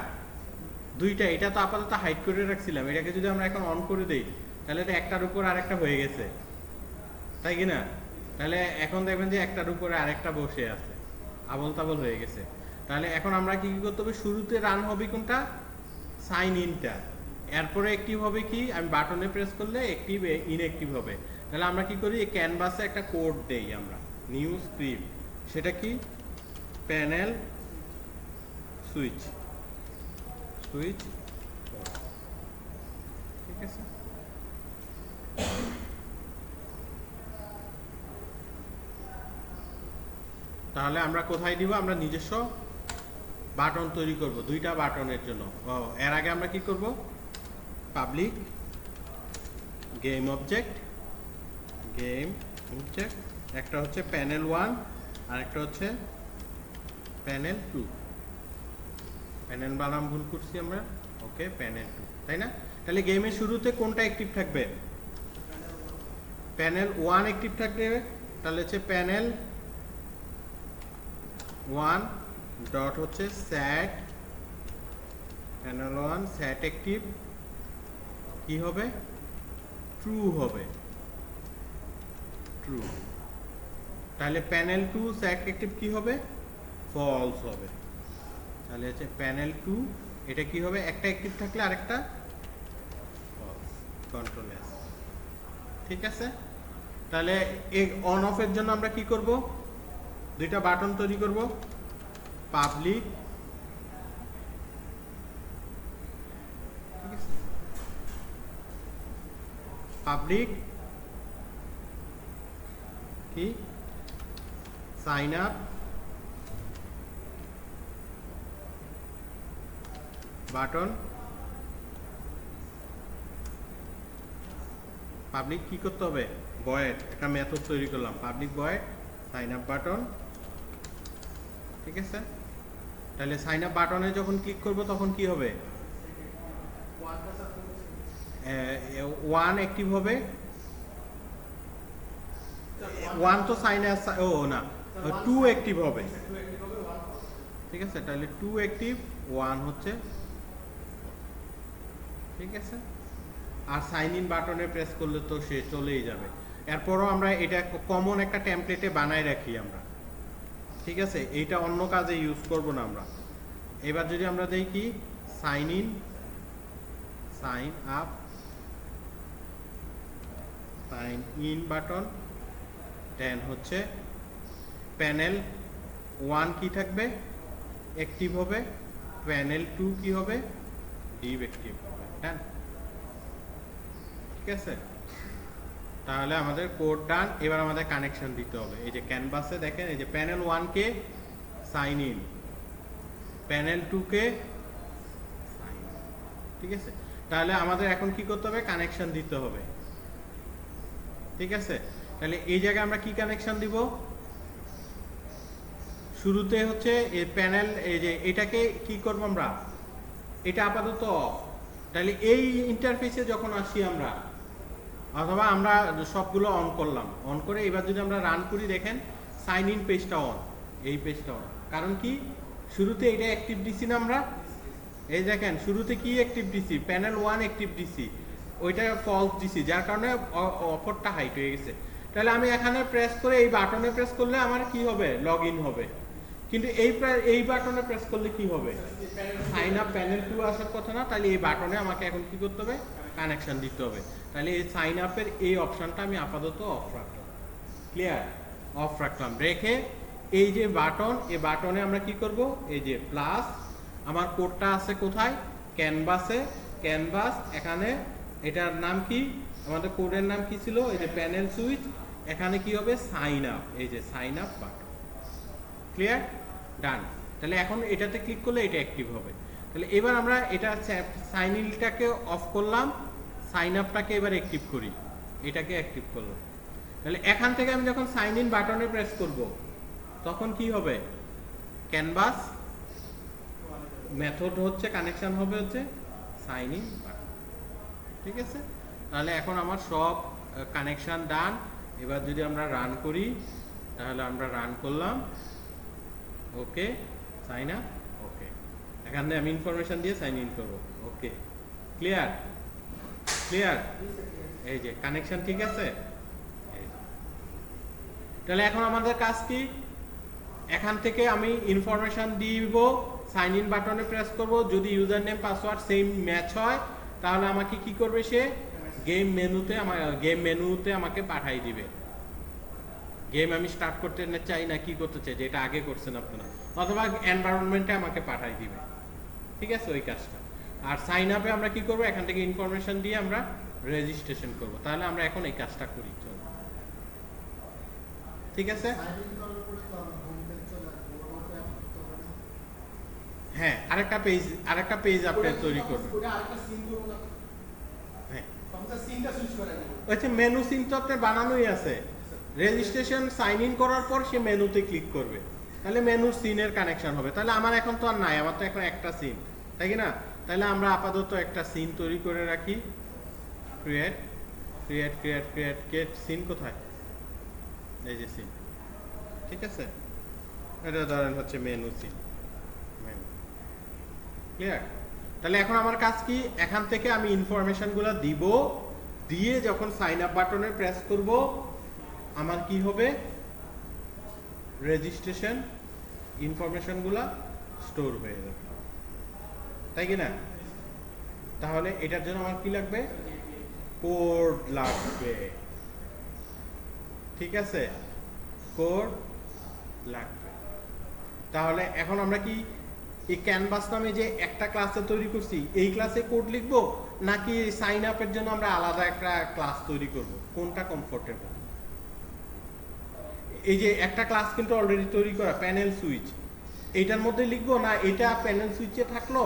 দুইটা। এটা তো আপাতত হাইড করে রাখছিলাম, এটাকে যদি আমরা এখন অন করে দেই, তাহলে এটা একটার উপর আরেকটা হয়ে গেছে, তাই কি না? তাহলে এখন দেখবেন যে একটার উপরে আরেকটা বসে আছে, আবল তাবল হয়ে গেছে। তাহলে এখন আমরা কি করতে হবে? শুরুতে রান হবে কোনটা? সাইন ইনটা। এরপরে অ্যাক্টিভ হবে কি? আমি বাটনে প্রেস করলে অ্যাক্টিভ ইনঅ্যাক্টিভ হবে। তাহলে আমরা কি করি? এই ক্যানভাসে একটা কোড দেই আমরা, নিউ স্ক্রিপ্ট। সেটা কি? Panel switch, switch. ঠিক আছে, তাহলে আমরা কোথায় দিব? আমরা নিজস্ব বাটন তৈরি করব দুইটা বাটনের জন্য। এর আগে আমরা কি করব, পাবলিক গেম অবজেক্ট, একটা হচ্ছে প্যানেল 1 আর একটা হচ্ছে প্যানেল 2। প্যানেল বানাম ভুল করছি আমরা, ওকে প্যানেল 2, তাই না? তাহলে গেমের শুরুতে কোনটা অ্যাক্টিভ থাকবে? প্যানেল 1 অ্যাক্টিভ থাকবে। তাহলে হচ্ছে প্যানেল 1 ডট হচ্ছে সেট প্যানেল 1 সেট অ্যাক্টিভ কি হবে? ট্রু হবে, ট্রু। তাহলে প্যানেল 2 সেট অ্যাক্টিভ কি হবে? ফলস হবে। তাহলে হচ্ছে প্যানেল 2 এটা কি হবে? একটা অ্যাক্টিভ থাকলে আরেকটা ফলস, কন্ট্রোল এস। ঠিক আছে? তাহলে এই অন অফ এর জন্য আমরা কি করব? দুইটা বাটন তৈরি করব, পাবলিক কি সাইন আপ বাটন। পাবলিক কি করতে হবে? ভয়েড, একটা মেথড তৈরি করলাম, public void sign up button. ঠিক আছে? তাহলে সাইন আপ বাটনে যখন ক্লিক করব তখন কি হবে? 1 অ্যাক্টিভ হবে। 1 তো সাইন আপ, ও না, 2 অ্যাক্টিভ হবে। ঠিক আছে? তাহলে 2 অ্যাক্টিভ, 1 হচ্ছে। ঠিক আছে? আর সাইন ইন বাটনে প্রেস করলে তো সে চলেই যাবে। এরপরও আমরা এটা কমন একটা টেমপ্লেটে বানায় রাখি আমরা। ঠিক আছে? এইটা অন্য কাজে ইউজ করব না আমরা। এবার যদি আমরা দেখি sign in, sign up, sign in button, then হচ্ছে প্যানেল 1 কি থাকবে? অ্যাক্টিভ হবে। প্যানেল 2 কি হবে? ডিভ অ্যাক্টিভ হবে। হ্যাঁ, ঠিক আছে? তাহলে আমাদের কোড ডান। এবার আমাদের কানেকশন দিতে হবে। এই যে ক্যানভাসে দেখেন, এই যে প্যানেল 1 কে সাইন ইন, প্যানেল 2 কে সাইন। ঠিক আছে? তাহলে আমাদের এখন কি করতে হবে? কানেকশন দিতে হবে। ঠিক আছে? তাহলে এই জায়গায় আমরা কি কানেকশন দিব? শুরুতে হচ্ছে এই প্যানেল, এই যে এটাকে কি করব আমরা? এটা আপাতত অফ। তাহলে এই ইন্টারফেসে যখন আসি আমরা, অথবা আমরা সবগুলো অন করলাম, অন করে এবার যদি আমরা রান করি, দেখেন সাইন ইন পেজটা অন, এই পেজটা অন। কারণ কি? শুরুতে এটা অ্যাক্টিভ দিছি না আমরা। এই দেখেন শুরুতে কি অ্যাক্টিভ দিছি? প্যানেল 1 অ্যাক্টিভ দিছি, ওইটা ফলস দিছি, যার কারণে অফারটা হাইট হয়ে গেছে। তাহলে আমি এখানে প্রেস করে এই বাটনে প্রেস করলে আমার কি হবে? লগ ইন হবে। কিন্তু এই বাটনে প্রেস করলে কি হবে? সাইন আপ প্যানেল 2 আসার কথা না। তাহলে এই বাটনে আমাকে এখন কি করতে হবে? কানেকশন দিতে হবে। তাহলে এই সাইন আপের এই অপশনটা আমি আপাতত অফ রাখলাম। ক্লিয়ার? অফ রাখলাম। রেখে এই যে বাটন, এই বাটনে আমরা কি করব? এই যে প্লাস, আমার কোডটা আছে কোথায়? ক্যানভাসে। ক্যানভাস, এখানে এটার নাম কি? আমাদের কোডের নাম কি ছিল? এই যে প্যানেল সুইচ। এখানে কি হবে? সাইন আপ, এই যে সাইন আপ বাটন। ক্লিয়ার? ডান। তাহলে এখন এটাতে ক্লিক করলে এটা অ্যাক্টিভ হবে। তাহলে এবার আমরা এটা সাইন ইনটাকে অফ করলাম, সাইন আপটাকে এবার অ্যাক্টিভ করি, এটাকে অ্যাক্টিভ করলাম। তাহলে এখান থেকে আমি যখন সাইন ইন বাটনে প্রেস করব তখন কি হবে? ক্যানভাস মেথড হচ্ছে কানেকশন হবে হচ্ছে সাইন ইন বাটন। ঠিক আছে? তাহলে এখন আমার সব কানেকশন ডান। এবার যদি আমরা রান করি, তাহলে আমরা রান করলাম, ওকে সাইন আপ, ওকে। এখানে আমি ইনফরমেশন দিয়ে সাইন ইন করব, ওকে। ক্লিয়ার? ক্লিয়ার? এই যে কানেকশন ঠিক আছে। তাহলে এখন আমাদের কাজ কি? এখান থেকে আমি ইনফরমেশন দিব, সাইন ইন বাটনে প্রেস করব। যদি user name password same match হয় তাহলে আমাকে কি করবে? সে গেম মেনুতে আমাকে পাঠাই দিবে। গেম আমি স্টার্ট করতে চাই না কি করতে চাই, যেটা আগে করছেন আপনারা, অথবা এনভায়রনমেন্টে আমাকে পাঠাই দিবে। ঠিক আছে? ওই কাজটা। আর সাইন আপে আমরা কি করব? এখান থেকে ইনফরমেশন দিয়ে আমরা রেজিস্ট্রেশন করব। তাহলে আমরা এখন এই কাজটা করি। চলো, ঠিক আছে? হ্যাঁ আরেকটা পেজ আপনি তৈরি করবেন। ওটা আরেকটা সিন করব না, হ্যাঁ তখন সিনটা সুইচ করে নেব। আচ্ছা, মেনু সিন তো আপনার বানানোই আছে। রেজিস্ট্রেশন সাইন ইন করার পর সে মেনুতে ক্লিক করবে, তাহলে মেনুর সিনের কানেকশন হবে। তাহলে আমার এখন তো আর নাই, আমার তো এখন একটা সিন, তাই কি না? তাহলে আমরা আপাতত একটা সিন তৈরি করে রাখি। Create create create create create scene কোথায়? এই যে সিন, ঠিক আছে? এটা ধরেন হচ্ছে মেনু সিন, মেনু। ক্লিয়ার? তাহলে এখন আমার কাজ কি? এখান থেকে আমি ইনফরমেশনগুলো দিব, দিয়ে যখন সাইন আপ বাটনে প্রেস করব আমার কি হবে? রেজিস্ট্রেশন ইনফরমেশনগুলো স্টোর হয়ে যাবে, তাই কি না? তাহলে এটার জন্য আমার কি লাগবে? কোড লাগবে, ঠিক আছে? কোড লাগবে। তাহলে এখন আমরা কি এই ক্যানভাস নামে যে একটা ক্লাসে তৈরি করছি, এই ক্লাসে কোড লিখবো, নাকি সাইন আপের জন্য আমরা আলাদা একটা ক্লাস তৈরি করব? কোনটা কমফোর্টেবল? এই যে একটা ক্লাস কিন্তু অলরেডি তৈরি করা, প্যানেল সুইচ, এইটার মধ্যে লিখবো, না এটা প্যানেল সুইচে থাকলো,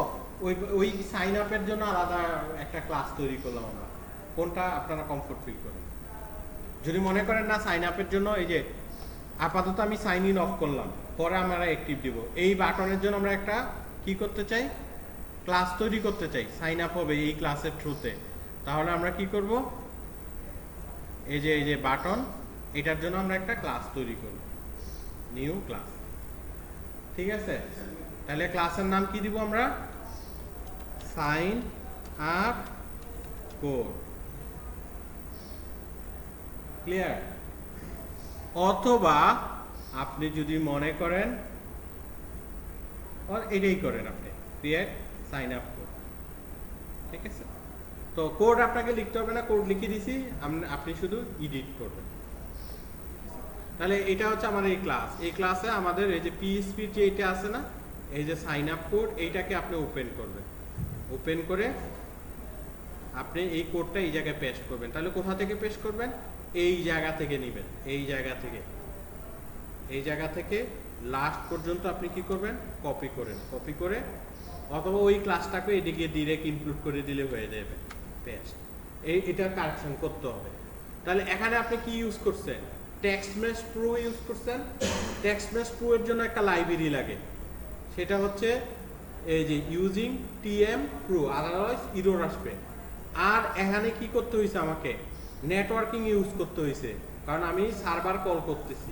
ওই সাইন আপের জন্য আলাদা একটা ক্লাস তৈরি করলাম আমরা? কোনটা আপনারা কমফোর্ট ফিল করেন? যদি মনে করেন না সাইন আপের জন্য, এই যে আপাতত আমি সাইন ইন অফ করলাম, পরে আমরা অ্যাক্টিভ দিব, এই বাটনের জন্য আমরা একটা কি করতে চাই? ক্লাস তৈরি করতে চাই, সাইন আপ হবে এই ক্লাসের থ্রুতে। তাহলে আমরা কি করব? এই যে বাটন, এটার জন্য আমরা একটা ক্লাস তৈরি করব, নিউ ক্লাস, ঠিক আছে? তাহলে ক্লাসের নাম কি দিব আমরা? Sign up code. ক্লিয়ার? অথবা আপনি যদি মনে করেন, এটাই করেন আপনি, ক্রিয়েট সাইন আপ কোড, ঠিক আছে? তো কোড আপনাকে লিখতে হবে না, কোড লিখে দিছি, আপনি শুধু এডিট করবেন। তাহলে এটা হচ্ছে আমার এই ক্লাস। এই ক্লাসে আমাদের এই যে পিএইচপি যে এটা আছে না, এই যে সাইন আপ কোড, এইটাকে আপনি ওপেন করবেন। ওপেন করে আপনি এই কোডটা এই জায়গায় পেস্ট করবেন। তাহলে কোথা থেকে পেস্ট করবেন? এই জায়গা থেকে নেবেন, এই জায়গা থেকে লাস্ট পর্যন্ত আপনি কি করবেন? কপি করে, অথবা ওই ক্লাসটাকে এদিকে ডিরেক্ট ইনক্লুড করে দিলে হয়ে যাবে পেস্ট। এটা কারেকশন করতে হবে। তাহলে এখানে আপনি কি ইউজ করছেন? টেক্সটমেশ প্রো ইউজ করছেন। টেক্সটমেশ প্রো এর জন্য একটা লাইব্রেরি লাগে, সেটা হচ্ছে এই যে using TM pro, otherwise error আসবে। আর এখানে কি করতে হয়েছে? আমাকে নেটওয়ার্কিং ইউজ করতে হয়েছে, কারণ আমি সার্ভার কল করতেছি,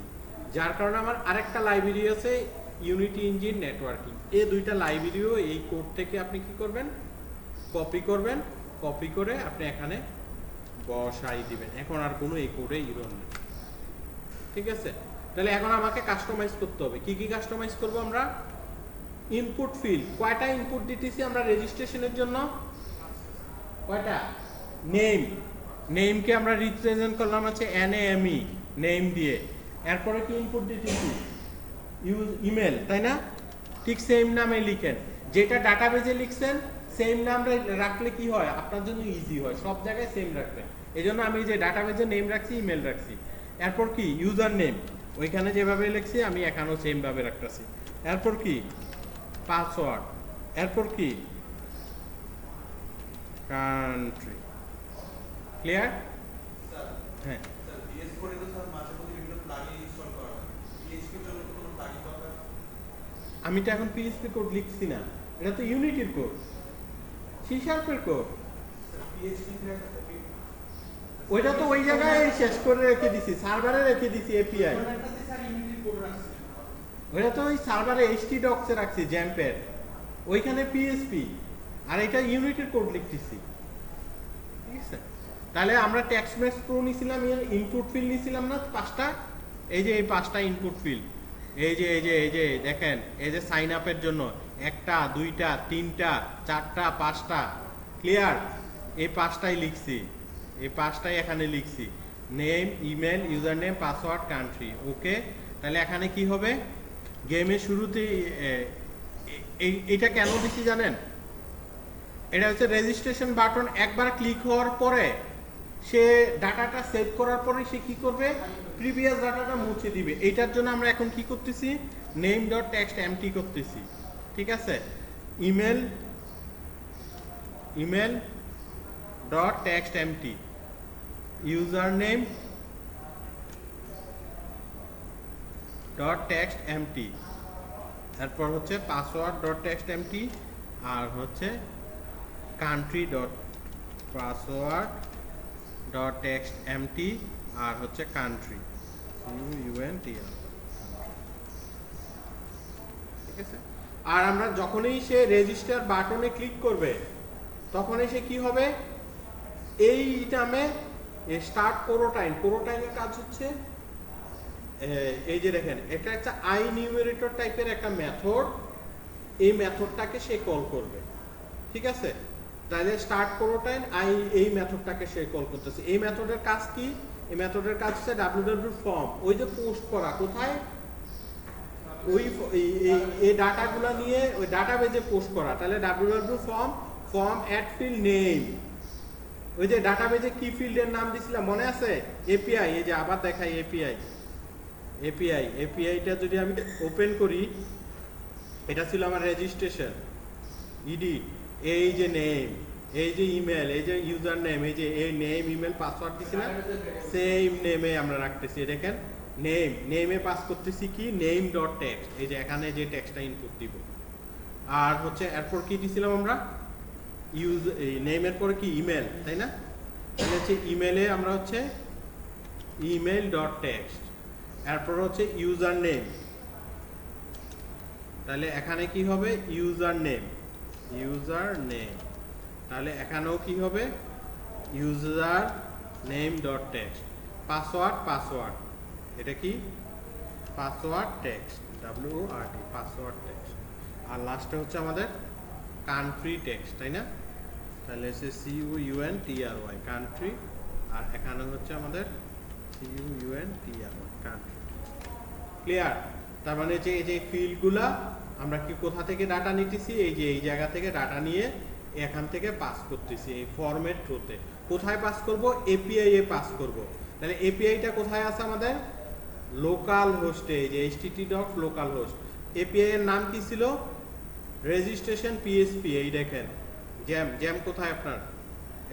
যার কারণে আমার আরেকটা লাইব্রেরি আছে, ইউনিটি ইঞ্জিন নেটওয়ার্কিং। এই দুইটা লাইব্রেরিও এই কোড থেকে আপনি কি করবেন? কপি করে আপনি এখানে বসাই দিবেন। এখন আর কোনো এই কোডে এরর নেই, ঠিক আছে? তাহলে এখন আমাকে কাস্টমাইজ করতে হবে। কি কাস্টমাইজ করব আমরা? Input field. কয়টা ইনপুট দিতেছি আমরা রেজিস্ট্রেশনের জন্য? কয়টা? নেমকে আমরা রিপ্রেজেন্ট করলাম হচ্ছে NAME, নেম দিয়ে। এরপরে কি ইনপুট দিতেছি? ইমেল, তাই না? ঠিক সেম নামে লিখেন, যেটা ডাটাবেজে লিখছেন সেম নাম রাখলে কি হয়? আপনার জন্য ইজি হয়, সব জায়গায় সেম রাখবেন। এই জন্য আমি যে ডাটাবেজে নেম রাখছি, ইমেল রাখছি। এরপর কি? ইউজার নেম, ওইখানে যেভাবে লিখছি আমি এখানেও সেম ভাবে রাখতেছি। এরপর কি? পাসওয়ার্ড। এরপর কি? কান্ট্রি। ক্লিয়ার? হ্যাঁ, আমি তো এখন পিএইচপি কোড লিখছি না, এটা তো ইউনিটির কোড, সি শার্পের কোড। ওইটা তো ওই জায়গায় শেষ করে রেখে দিছি, সার্ভারে রেখে দিছি এপিআই। ওইটা তো ওই সার্ভারে htdocs এ রাখছি, জ্যাম্পের ওইখানে পিএইচপি, আর এটা ইউনিটির কোড লিখতেছি, ঠিক আছে? তাহলে আমরা টেক্সটমেশ প্রো নিছিলাম, ইনপুট ফিল্ড নিছিলাম না 5টা? এই যে এই 5টা ইনপুট ফিল্ড, এই যে দেখেন, এই যে সাইন আপের জন্য 1টা 2টা 3টা 4টা 5টা। ক্লিয়ার? এই 5টাই লিখছি, এই 5টাই এখানে লিখছি, name, email, user name, password, country. Okay, তাহলে এখানে কি হবে? গেমের শুরুতেই এটা কেন দিছি জানেন? এটা হচ্ছে রেজিস্ট্রেশন বাটন একবার ক্লিক হওয়ার পরে সে ডাটাটা সেভ করার পরে সে কি করবে? প্রিভিয়াস ডাটাটা মুছে দিবে। এইটার জন্য আমরা এখন কি করতেছি? নেম.টেক্সট এমটি করতেছি, ঠিক আছে? Email dot text empty, user name dot text empty, তারপর হচ্ছে পাসওয়ার্ড ডট টেক্সট এমটি, আর হচ্ছে country dot password dot text empty, আর হচ্ছে কান্ট্রি ইউএনটিআর। ঠিক আছে, আর আমরা যখনই সে রেজিস্টার বাটনে ক্লিক করবে তখনই সে কি হবে, এই নামে স্টার্ট কোরোটাইনের কাজ হচ্ছে এই যে দেখেন এটা একটা আই নিউমেরেটর টাইপের একটা মেথড, এই মেথডটাকে সে কল করবে। ঠিক আছে, তাহলে স্টার্ট কোরোটাইন এই মেথডটাকে সে কল করতেছে। এই মেথডের কাজ কি? এই মেথডের কাজ হচ্ছে www ফর্ম, ওই যে পোস্ট করা কোথায়, ওই এই ডাটাগুলো নিয়ে ওই ডাটাবেজে পোস্ট করা। তাহলে www form add field name, ওই যে ডাটাবেজে কি ফিল্ডের নাম দিছিলাম মনে আছে? এপিআই, এই যে আবার দেখাই এপিআইটা যদি আমি ওপেন করি, এটা ছিল আমার রেজিস্ট্রেশন ইডি, এই যে নেম, এই যে ইমেল, এই যে ইউজার নেম, এই যে এই নেম ইমেল পাসওয়ার্ড দিছিলাম সেম নেমে আমরা রাখতেছি। দেখেন নেমে পাস করতেছি কি নেম ডট টেক্সট, এই যে এখানে যে টেক্সটটা ইনপুট দিব। আর হচ্ছে এরপর কি দিছিলাম আমরা এই নেমের পরে কি ইমেল, তাই না? তাহলে হচ্ছে ইমেলে আমরা হচ্ছে ইমেল ডট টেক্সট, এরপর হচ্ছে ইউজার নেম, তাহলে এখানে কি হবে ইউজার নেম, তাহলে এখানেও কি হবে user name dot text, password এটা কি password text WORD password text, আর লাস্টে হচ্ছে আমাদের কান্ট্রি টেক্সট, তাই না? তাহলে হচ্ছে COUNTRY কান্ট্রি, আর এখানে হচ্ছে আমাদের COUNTRY কান্ট্রি। ক্লিয়ার? তার মানে যে এই যে ফিল্ডগুলা আমরা কি কোথা থেকে ডাটা নিতেছি, এই যে এই জায়গা থেকে ডাটা নিয়ে এখান থেকে পাস করতেছি এই ফরম্যাট থ্রুতে। কোথায় পাস করব? এপিআই এ পাস করব। তাহলে এপিআইটা কোথায় আছে আমাদের? লোকাল হোস্টে, এই যে http.localhost। এপিআই এর নাম কি ছিল? Registration PHP। এই দেখেন জ্যাম কোথায় আপনার?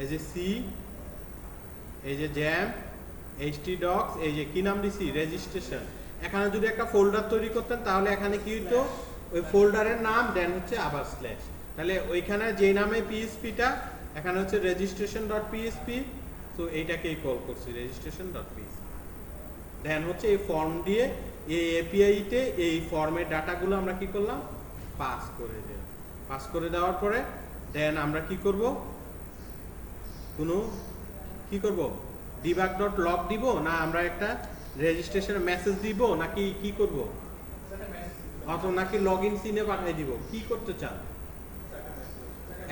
এই যে সি, এই যে জ্যাম htdocs, এই যে কি নাম দিছি রেজিস্ট্রেশন। এখানে যদি একটা ফোল্ডার তৈরি করতেন তাহলে এখানে কি হতো, ওই ফোল্ডারের নাম দেন হচ্ছে আবার স্ল্যাশ, তাহলে ওইখানে যে নামে পিএসপিটা এখানে হচ্ছে registration.php, তো এইটাকেই কল করছি registration.php। দেন হচ্ছে এই ফর্ম দিয়ে এই এপিআইতে এই ফর্মের ডাটাগুলো আমরা কি করলাম পাস করে দিলাম। পাস করে দেওয়ার পরে দেন আমরা কি করব, কি করব debug.log দিব, না আমরা একটা রেজিস্ট্রেশনের মেসেজ দিব, নাকি কি করব, অথবা নাকি লগইন সিনে পাঠিয়ে দিব, কি করতে চান?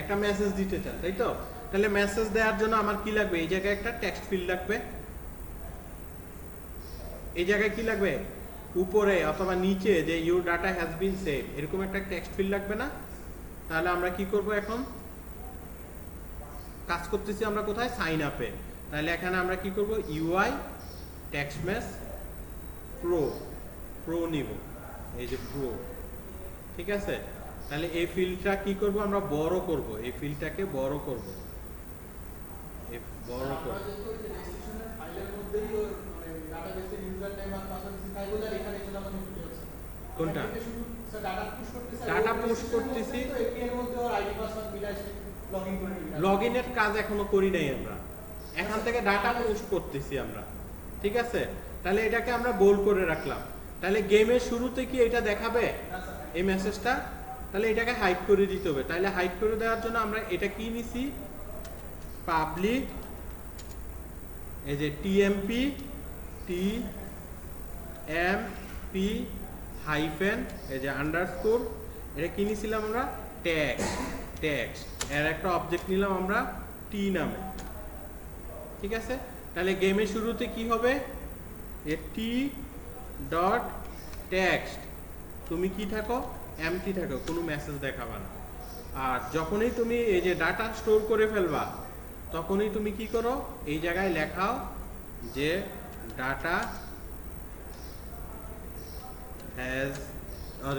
একটা মেসেজ দিতে চান, তাই তো? তাহলে মেসেজ দেওয়ার জন্য আমার কি লাগবে? এই জায়গায় একটা টেক্সট ফিল্ড লাগবে। এই জায়গায় কি লাগবে? উপরে অথবা নিচে যে your data has been save, এরকম একটা টেক্সট ফিল্ড লাগবে না? তাহলে আমরা কি করব, এখন কাজ করতেছি আমরা কোথায়? সাইন আপে। তাহলে এখানে আমরা কি করব, UI টেক্সট মেস প্রো নিব, এই যে প্রো। ঠিক আছে, তাহলে এই ফিল্ডটা কি করব, আমরা বড় করব, এই ফিল্ডটাকে বড় করব, কোনটা ডাটা পুশ করতেছি, লগইনের কাজ এখনো করি নাই আমরা, এখান থেকে ডাটা পুশ করতেছি আমরা। ঠিক আছে, তাহলে এটাকে আমরা বোল্ড করে রাখলাম। তাহলে গেমের শুরুতে কি এটা দেখাবে এই মেসেজটা? তাহলে এটাকে হাইড করে দিতে হবে। তাহলে হাইড করে দেওয়ার জন্য আমরা এটা কি নিছি, পাবলিক, এই যে TMP হাইফেন, এই যে আন্ডারস্কোর, এটা কি নিছিলাম আমরা? ট্যাক্স এর একটা অবজেক্ট নিলাম আমরা টি নামে। ঠিক আছে, তাহলে গেমের শুরুতে কি হবে, টি ডট টেক্সট, তুমি কি থাকো এমটি থাকো, কোনো মেসেজ দেখাবা না। আর যখনই তুমি এই যে ডাটা স্টোর করে ফেলবা তখনই তুমি কি করো, এই জায়গায় লেখাও যে ডাটা হ্যাজ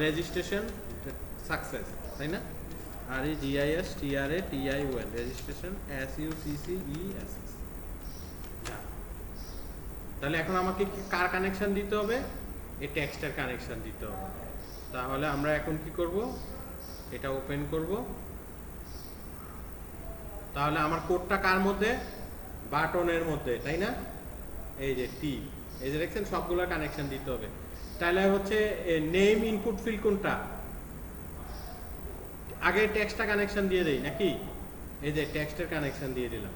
রেজিস্ট্রেশন সাকসেস, তাই না? REGISTRATION registration SUCCESS। তাহলে এখন আমাকে কার কানেকশন দিতে হবে? এই টেক্সটের কানেকশন দিতে হবে। তাহলে আমরা এখন কি করব, এটা ওপেন করব। তাহলে আমার কোডটা কার মধ্যে? বাটনের মধ্যে, তাই না? এই যে টি, এই যে দেখছেন সবগুলো কানেকশন দিতে হবে। তাহলে হচ্ছে নেম ইনপুট ফিল্ড কোনটা? আগে টেক্সটটা কানেকশন দিয়ে দেই নাকি? এই যে টেক্সটের কানেকশন দিয়ে দিলাম,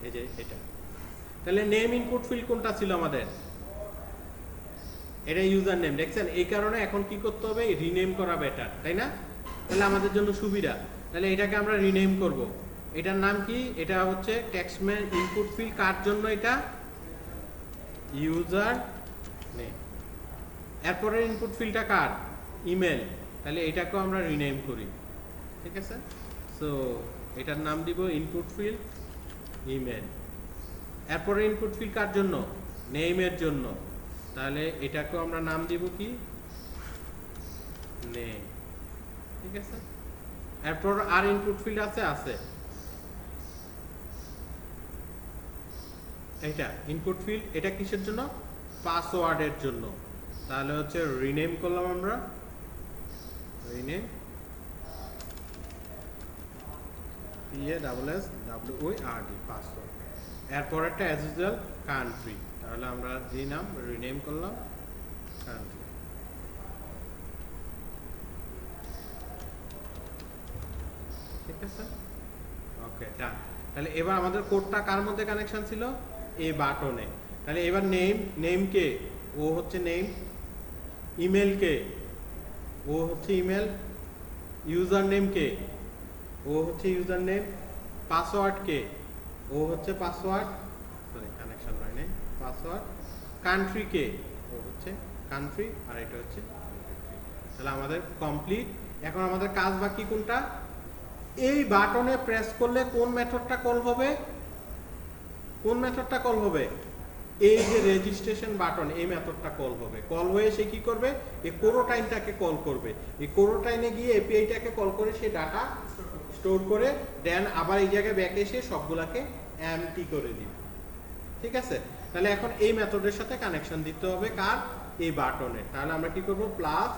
এই যে এটা। তাহলে নেম ইনপুট ফিল্ড কোনটা ছিল আমাদের? এটা ইউজার নেম, দেখছেন? এই কারণে এখন কি করতে হবে? রিনেম করা বেটার, তাই না? তাহলে আমাদের জন্য সুবিধা। তাহলে এটাকে আমরা রিনেম করব। এটার নাম কি? এটা হচ্ছে টেক্সটম্যান ইনপুট ফিল্ড। কার জন্য এটা? User name. এরপরে ইনপুট ফিল্ডটা কার? ইমেল। তাহলে এটাকেও আমরা রিনেম করি, ঠিক আছে? সো এটার নাম দিব ইনপুট ফিল্ড ইমেল। এরপরে ইনপুট ফিল্ড কার জন্য? নেমের জন্য। তাহলে এটাকেও আমরা নাম দিব কি? নেম, ঠিক আছে? এরপর আর ইনপুট ফিল্ড আছে এটা ইনপুট ফিল্ড। এটা কিসের জন্য? পাসওয়ার্ডের জন্য। তাহলে হচ্ছে রিনেম করলাম আমরা, রিনেম PASSWORD পাসওয়ার্ড। এরপর একটা অ্যাজ ইউজুয়াল কান্ট্রি। তাহলে আমরা দিলাম, রিনেম করলাম কান্ট্রি, ঠিক আছে? ওকে, ডান। তাহলে এবার আমাদের কোডটা কার মধ্যে কানেকশন ছিল? এই বাটনে। তাহলে এবার নেম কে? ও হচ্ছে নেম। ইমেল কে? ও হচ্ছে ইমেল। ইউজার নেম কে? ও হচ্ছে ইউজার নেম। পাসওয়ার্ড কে? ও হচ্ছে পাসওয়ার্ড, সরি কানেকশন হয় নাই, পাসওয়ার্ড। কান্ট্রি কে? ও হচ্ছে কান্ট্রি, আর এটা হচ্ছে। তাহলে আমাদের কমপ্লিট। এখন আমাদের কাজ বাকি কোনটা? এই বাটনে প্রেস করলে কোন মেথডটা কল হবে? কোন মেথডটা কল হবে? এই যে রেজিস্ট্রেশন বাটন, এই মেথডটা কল হবে। কল হয়ে সে কি করবে? এই কোরোটাইনটাকে কল করবে। এই কোরোটাইনে গিয়ে এপিআইটাকে কল করে সে ডাটা স্টোর করে দেন আবার এই জায়গায় ব্যাক এসে সবগুলাকে এমটি করে দিবে, ঠিক আছে? তাহলে এখন এই মেথডের সাথে কানেকশন দিতে হবে কার? এই বাটনে। তাহলে আমরা কি করব? প্লাস,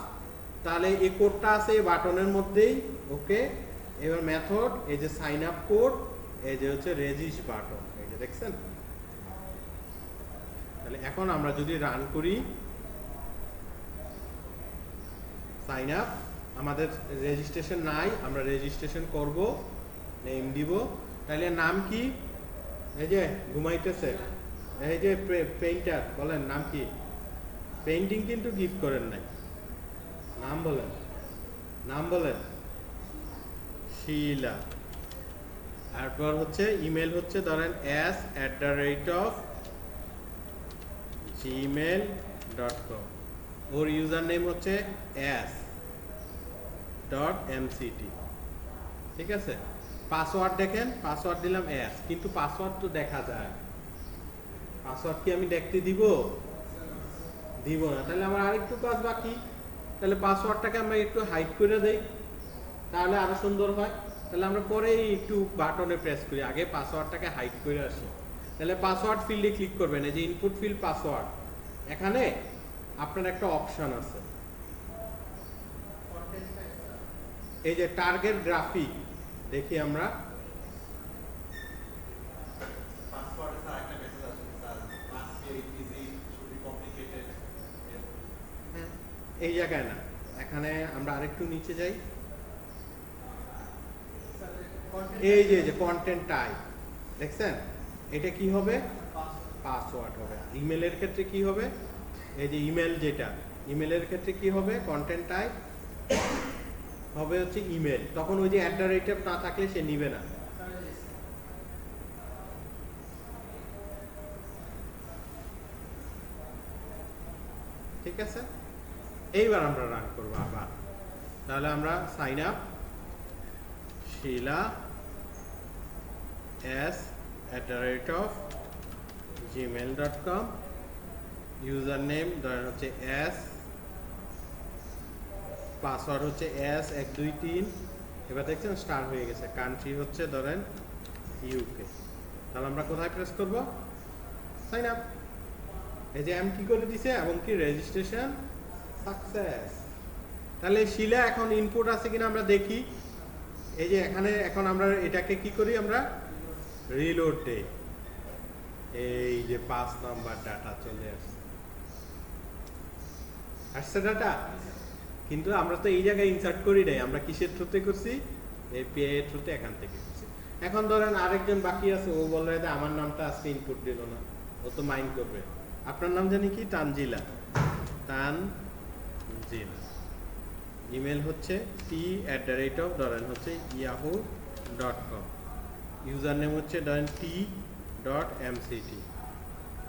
তাহলে এই কোডটা আছে এই বাটনের মধ্যেই, ওকে। এবার মেথড, এই যে সাইন আপ কোড, এই যে হচ্ছে রেজিস বাটন, এই যে দেখছেন? তাহলে এখন আমরা যদি রান করি সাইন আপ, আমাদের রেজিস্ট্রেশন নাই, আমরা রেজিস্ট্রেশন করব, নেম দিব। তাহলে নাম কি? এই যে ঘুমাইতেছে, এই যে পেইন্টার, বলেন নাম কি? পেইন্টিং কিন্তু গিফট করেন নাই, নাম বলেন, নাম বলেন। শিলা। তারপর হচ্ছে ইমেল হচ্ছে ধরেন s@gmail.com। ওর ইউজার নেম হচ্ছে s.mct, ঠিক আছে? পাসওয়ার্ড দেখেন, পাসওয়ার্ড দিলাম s, কিন্তু পাসওয়ার্ড তো দেখা যায়, পাসওয়ার্ড কি আমি দেখতে দিব? দিব না। তাহলে আমার আরেকটু কাজ বাকি। তাহলে পাসওয়ার্ডটাকে আমরা একটু হাইড করে দেই, তাহলে আরো সুন্দর হয়। তাহলে আমরা পরে একটু বাটনে প্রেস করি, আগে পাসওয়ার্ডটাকে হাইড করে আসি। তাহলে পাসওয়ার্ড ফিল্ডে ক্লিক করবেন, এই যে ইনপুট ফিল্ড পাসওয়ার্ড। এখানে আপনার একটা অপশন আছে, এই যে টার্গেট গ্রাফিক। দেখি আমরা, এই জায়গায় না, এখানে আমরা আরেকটু নিচে যাই। এই যে কন্টেন্ট টাইপ দেখছেন, এটা কি হবে? পাসওয়ার্ড হবে। ইমেলের ক্ষেত্রে কি হবে? এই যে ইমেল, যেটা ইমেলের ক্ষেত্রে কি হবে? কন্টেন্ট টাইপ হবে হচ্ছে ইমেল। তখন ওই যে @ না থাকলে সে নিবে না। ঠিক আছে, এইবার আমরা রান করবো আবার। তাহলে আমরা সাইন আপ শিলা s@gmail.com, ইউজার নেম ধরেন হচ্ছে s, পাসওয়ার্ড হচ্ছে s123, এবার দেখছেন স্টার হয়ে গেছে। কান্ট্রি হচ্ছে ধরেন ইউকে। তাহলে আমরা কোথায় প্রেস করব? Sign up. এই যে কি করে দিছে এবং কি রেজিস্ট্রেশন সাকসেস। তাহলে শিলা এখন ইনপুট আছে কিনা আমরা দেখি। এই যে এখানে এখন আমরা এটাকে কি করি, আমরা রিলোড দেই। এই যে 5 নাম্বার ডাটা চলে আসছে ডাটা, কিন্তু আমরা তো এই জায়গায় ইনসার্ট করি নাই, আমরা কিসের থ্রুতে করছি? এপিআই এর থ্রুতে এখান থেকে করছি। এখন ধরেন আরেকজন বাকি আছে, ও বললে যে আমার নামটা আজকে ইনপুট দিল না, ও তো মাইন্ড করবে। আপনার নাম জানি কি? তানজিলা। তানজিলা। ইমেল হচ্ছে ধরেন হচ্ছে yahoo.com। ইউজার নেম হচ্ছে ধরেন t.mct।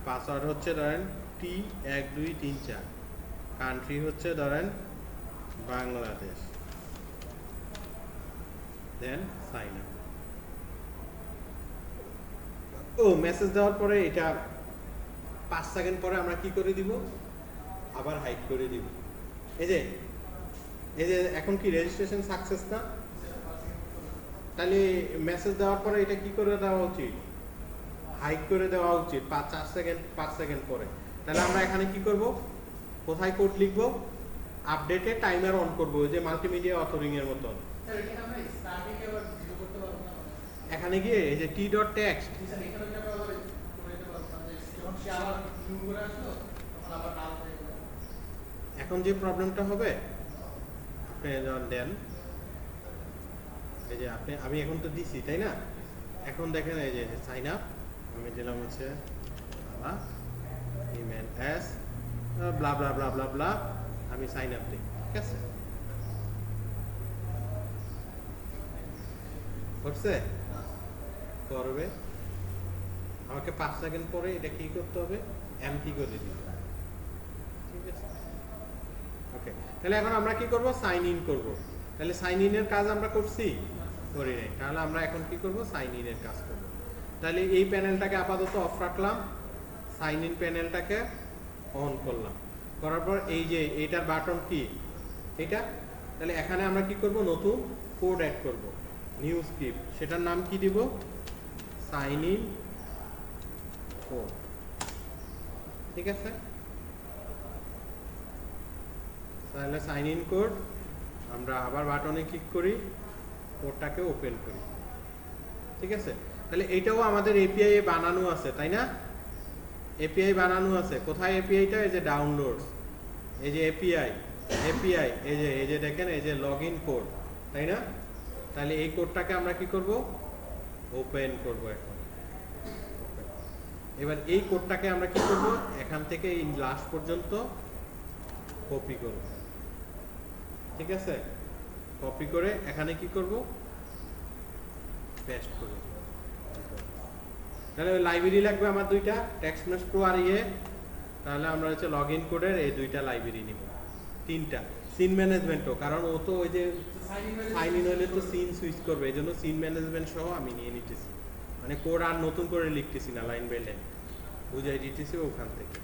পাসওয়ার্ড হচ্ছে ধরেন t1234। কান্ট্রি হচ্ছে ধরেন বাংলাদেশ। দেন সাইন আপ। ও মেসেজ দেওয়ার পরে এটা 5 সেকেন্ড পরে আমরা কি করে দিব? আবার হাইড করে দিব। এই যে এখন কি রেজিস্ট্রেশন সাকসেস না? তাহলে মেসেজ দেওয়ার পরে এটা কি করে দেওয়া উচিত? হাইড করে দেওয়া উচিত 5 সেকেন্ড পরে। তাহলে আমরা এখানে কি করব? কোথায় কোড লিখব? আপডেটে টাইমার অন করব, ওই যে মাল্টিমিডিয়া অথরিং এর মতন। স্যার এখানে আমরা স্টার্টিং এ আবার জিরো করতে পারবো না? এখানে গিয়ে এই যে t.text, স্যার এখানে কি আমরা আবার করে দিতে পারবো না? যখন সে আবার নিউ করে আসলো তখন আবার নাল হয়ে গেল। এখন যে প্রবলেমটা হবে, আপনি যখন দেন, এই যে আমি এখন তো দিছি তাই না? এখন দেখেন এই যে সাইন আপ, আমি দিলাম হচ্ছে ইমেল এস ব্লা ব্লা ব্লা ব্লা ব্লা, আমি সাইন আপ দিই। ঠিক আছে, করছে? করবে। আমাকে 5 সেকেন্ড পরে এটা কি করতে হবে? এমটি করে দিতে হবে। ঠিক আছে, ওকে। তাহলে এখন আমরা কি করব? সাইন ইন করব। তাহলে সাইন ইনের কাজ আমরা করছি? করি নাই। তাহলে আমরা এখন কি করব? সাইন ইনের কাজ করব। তাহলে এই প্যানেলটাকে আপাতত অফ রাখলাম, সাইন ইন প্যানেলটাকে অন করলাম, করার পর এই যে এটার বাটন কি এটা, তাহলে এখানে আমরা কি করব? নতুন কোড অ্যাড করব, নিউ স্ক্রিপ্ট। সেটার নাম কি দিব? Sign in code. ঠিক আছে, তাহলে সাইন ইন কোড আমরা আবার বাটনে ক্লিক করি, কোডটাকে ওপেন করি। ঠিক আছে, তাহলে এইটাও আমাদের এপিআই এ বানানো আছে তাই না? এপিআই বানানো আছে। কোথায় এপিআইটা? এই যে ডাউনলোডস, এই যে এপিআই এই যে দেখেন এই যে লগইন কোড, তাই না? তাহলে এই কোডটাকে আমরা কি করব? ওপেন করব এখন। এবার এই কোডটাকে আমরা কি করব? এখান থেকে এই লাস্ট পর্যন্ত কপি করব। ঠিক আছে, কপি করে এখানে কি করব? পেস্ট করব। তাহলে লাইব্রেরি লাগবে আমার দুইটা, টেক্সটমেস প্রো আর ইয়ে। তাহলে আমরা হচ্ছে লগইন কোডের এই দুইটা লাইব্রেরি নিব, তিনটা। সিন ম্যানেজমেন্টও, কারণ ও তো ওই যে সাইন ইন হলে তো সিন সুইচ করবে, এই জন্য সিন ম্যানেজমেন্ট সহ আমি নিয়ে নিতেছি। মানে কোড আর নতুন করে লিখতেছি না, লাইন বাই লাইন বুঝাই দিতেছি ওখান থেকে।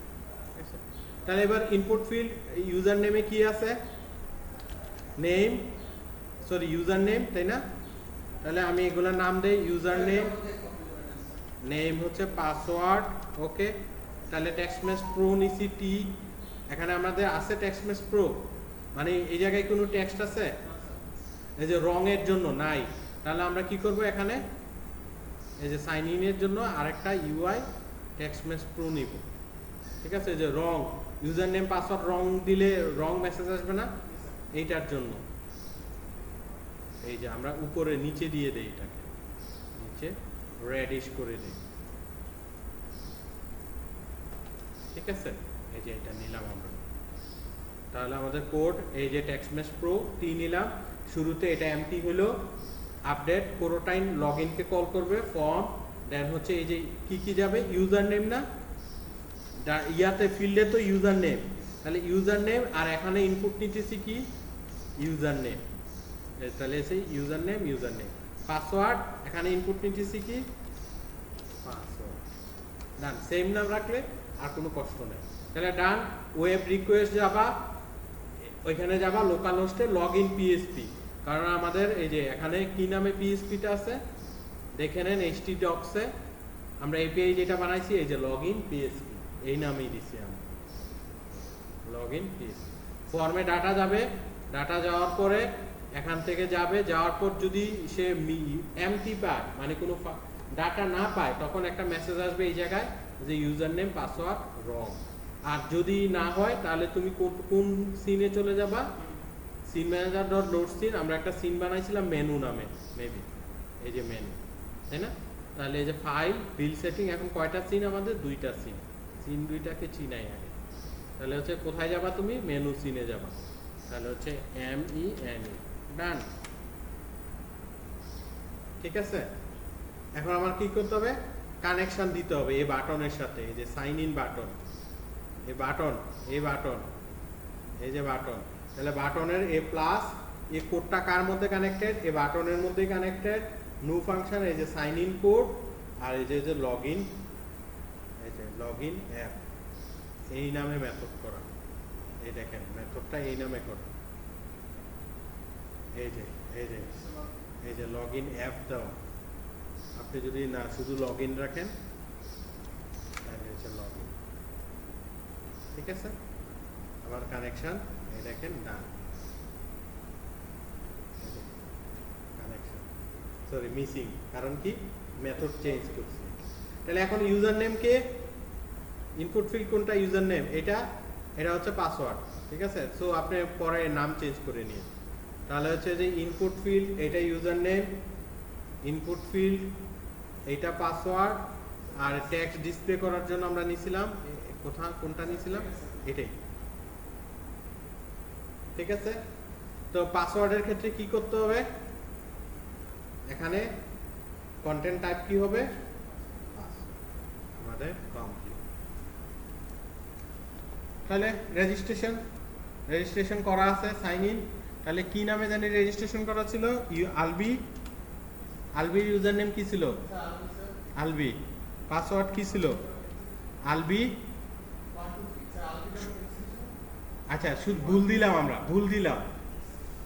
ঠিক আছে, তাহলে এবার ইনপুট ফিল্ড ইউজার নেমে কি আছে? নেম, সরি ইউজার নেম, তাই না? তাহলে আমি এগুলোর নাম দেই ইউজার নেম, নেম হচ্ছে পাসওয়ার্ড। ওকে, তাহলে টেক্সটমেস প্রো নিছি টি। এখানে আমাদের আছে টেক্সটমেস প্রো, মানে এই জায়গায় কোনো টেক্সট আছে? এই যে রং এর জন্য নাই। তাহলে আমরা কি করব? এখানে এই যে সাইন ইন এর জন্য আরেকটা ইউআই টেক্সটমেস প্রো নিব। ঠিক আছে, এই যে রং, ইউজার নেম পাসওয়ার্ড রং দিলে রং মেসেজ আসবে না, এইটার জন্য এই যে আমরা উপরে নিচে দিয়ে দেই, এটাকে নিচে রেডিশ করে দেই। ঠিক আছে, এই যে এটা নিলাম আমরা। তাহলে আমাদের কোড এই যে টেক্সটমেস প্রো টি নিলাম, শুরুতে এটা এমটি হলো, আপডেট পুরোটাইম লগইনকে কল করবে, ফর্ম, দেন হচ্ছে এই যে কি যাবে? ইউজার নেম না, ইয়াতে ফিল্ডে তো ইউজার নেম, তাহলে ইউজার নেম, আর এখানে ইনপুট নিতেছি কি? User name. তাহলে সেই ইউজার নেম পাসওয়ার্ড, এখানে ইনপুট নিতেছি কি? পাসওয়ার্ড। ডান, সেম নাম রাখলে আর কোনো কষ্ট নেই। তাহলে ডান, ওয়েব রিকোয়েস্ট যাবা, ওইখানে যাবা লোকাল হোস্টে লগইন পিএসপি, কারণ আমাদের এই যে এখানে কি নামে পিএসপিটা আছে দেখে নেন, htdocs এ আমরা এপিআই যেটা বানাইছি এই যে লগইন পিএসপি এই নামেই দিছি আমরা লগইন পিএসপি। ফর্মে ডাটা যাবে, ডাটা যাওয়ার পরে এখান থেকে যাবে, যাওয়ার পর যদি সে এমটি পায় মানে কোনো ডাটা না পায় তখন একটা মেসেজ আসবে এই জায়গায় যে ইউজার নেম পাসওয়ার্ড রং। আর যদি না হয় তাহলে তুমি কোন সিনে চলে যাবা, scene manager dot load scene, আমরা একটা সিন বানাইছিলাম মেনু নামে মেবি, এই যে মেনু, তাই না? তাহলে এই যে ফাইল বিল সেটিং, এখন কয়টা সিন আমাদের? দুইটা সিন, সিন দুইটাকে চিনাই আগে। তাহলে হচ্ছে কোথায় যাবা তুমি? মেনু সিনে যাবা, তাহলে হচ্ছে MENU, ডান। ঠিক আছে, এখন আমার কি করতে হবে? কানেকশন দিতে হবে এই বাটনের সাথে, এই যে সাইন ইন বাটন, এই বাটন, এই বাটন, এই যে বাটন, তাহলে বাটনের এ প্লাস এই কোডটা কার মধ্যে কানেক্টেড? এই বাটনের মধ্যেই কানেক্টেড। নিউ ফাংশন এই যে সাইন ইন কোড, আর এই যে লগইন, এই যে লগইন অ্যাপ এই নামে মেথড করা। এই দেখেন মেথডটা এই নামে করা, এই যে এই যে এই যে লগইন অ্যাপ দেওয়া। আপনি যদি না শুধু লগইন রাখেন তাহলে হচ্ছে লগইন। ঠিক আছে, আমার কানেকশন এই দেখেন না, কানেকশন সরি মিসিং, কারণ কি মেথড চেঞ্জ করছি। তাহলে এখন ইউজার নেম কে? ইনপুট ফিল্ড কোনটা? ইউজার নেম, এটা এটা হচ্ছে পাসওয়ার্ড। ঠিক আছে, সো আপনি পরে নাম চেঞ্জ করে নিন। তাহলে হচ্ছে যে ইনপুট ফিল্ড এটা ইউজার নেম, ইনপুট ফিল্ড এইটা পাসওয়ার্ড, আর টেক্সট ডিসপ্লে করার জন্য আমরা নিছিলাম কোনটা নিছিলাম? এটাই। ঠিক আছে, তো পাসওয়ার্ডের ক্ষেত্রে কি করতে হবে? এখানে কন্টেন্ট টাইপ কি হবে? আমাদের কমপ্লিট। তাহলে রেজিস্ট্রেশন করা আছে, সাইন ইন। তাহলে কি নামে জানি রেজিস্ট্রেশন করা ছিল? আলবির ইউজার নেম কি ছিল? আলবি। পাসওয়ার্ড কি ছিল? আলবি। আচ্ছা, শুধু ভুল দিলাম, আমরা ভুল দিলাম।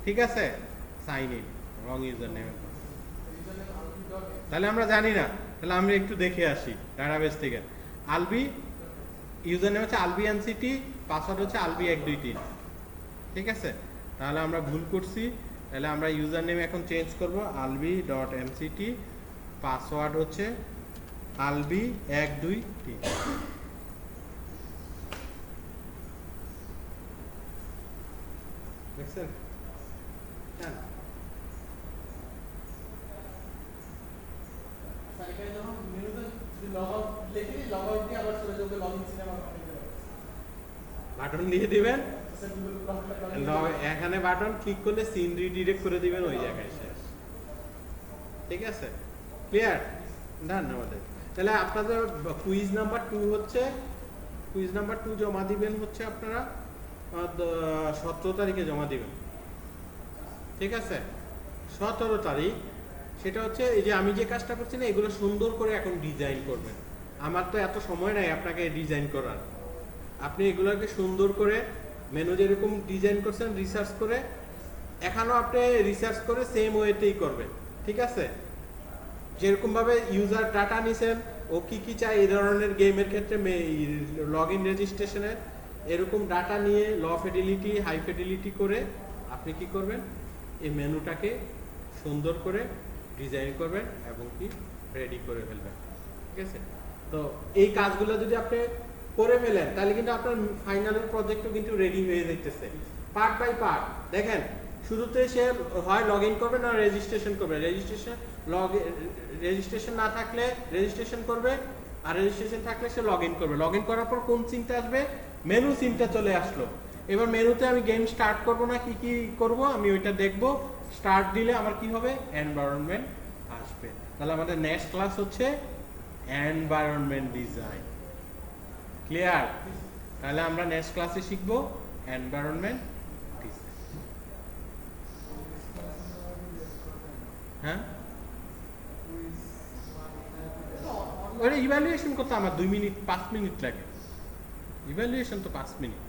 ঠিক আছে, sign in, wrong user name. তাহলে আমরা জানি না, তাহলে আমরা একটু দেখে আসি ডাটাবেস থেকে। আলবি ইউজার নেম হচ্ছে আলবি এনসিটি, পাসওয়ার্ড হচ্ছে আলবি 123। ঠিক আছে, তাহলে আমরা ভুল করছি। তাহলে আমরা ইউজার নেম এখন চেঞ্জ করব, আলবি ডট এমসিটি, পাসওয়ার্ড হচ্ছে আলবি 123। দেখছেন? হ্যাঁ, বাটন দিয়ে দিবেন, এখানে বাটন ক্লিক করলে সিন রিডিরেক্ট করে দিবেন ওই জায়গায়, শেষ। ঠিক আছে, ক্লিয়ার? ধন্যবাদ। তাহলে আপনাদের কুইজ নাম্বার 2 হচ্ছে, কুইজ নাম্বার 2 জমা দিবেন হচ্ছে আপনারা 17 তারিখে জমা দিবেন। ঠিক আছে, 17 তারিখ। সেটা হচ্ছে এই যে আমি যে কাজটা করছি না, এগুলো সুন্দর করে এখন ডিজাইন করবেন। আমার তো এত সময় নাই আপনাকে ডিজাইন করার। আপনি এগুলোকে সুন্দর করে মেনু যেরকম ডিজাইন করছেন রিসার্চ করে, এখানেও আপনি রিসার্চ করে সেম ওয়েতেই করবেন। ঠিক আছে, যেরকম ভাবে ইউজার ডাটা নিছেন, ও কি কি চায় এই ধরনের গেমের ক্ষেত্রে লগ ইন রেজিস্ট্রেশনের, এরকম ডাটা নিয়ে ল ফিডিলিটি হাই ফিডিলিটি করে আপনি কি করবেন? এই মেনুটাকে সুন্দর করে ডিজাইন করবেন এবং কি রেডি করে ফেলবেন। ঠিক আছে, তো এই কাজগুলো যদি আপনি করে ফেলেন তাহলে কিন্তু আপনার ফাইনালের প্রজেক্টও কিন্তু রেডি হয়ে যাইতেছে পার্ট বাই পার্ট। দেখেন, শুরুতে সে হয় লগ ইন করবে না রেজিস্ট্রেশন করবে। রেজিস্ট্রেশন না থাকলে রেজিস্ট্রেশন করবে, আর রেজিস্ট্রেশন থাকলে সে লগ ইন করবে। লগ ইন করার পর কোন সিনটা আসবে? মেনু সিনটা চলে আসলো। এবার মেনুতে আমি গেম স্টার্ট করব না কি কি করব আমি ওইটা দেখব। স্টার্ট দিলে আমার কি হবে? এনভায়রনমেন্ট আসবে। তাহলে আমাদের নেক্সট ক্লাস হচ্ছে এনভায়রনমেন্ট ডিজাইন। ক্লিয়ার? তাহলে আমরা নেক্সট ক্লাসে শিখব এনভায়রনমেন্ট ডিজাইন। হ্যাঁ, ওটা ইভ্যালুয়েশন করতে আমার 2 মিনিট 5 মিনিট লাগে। ইভ্যালুয়েশন তো 5 মিনিট।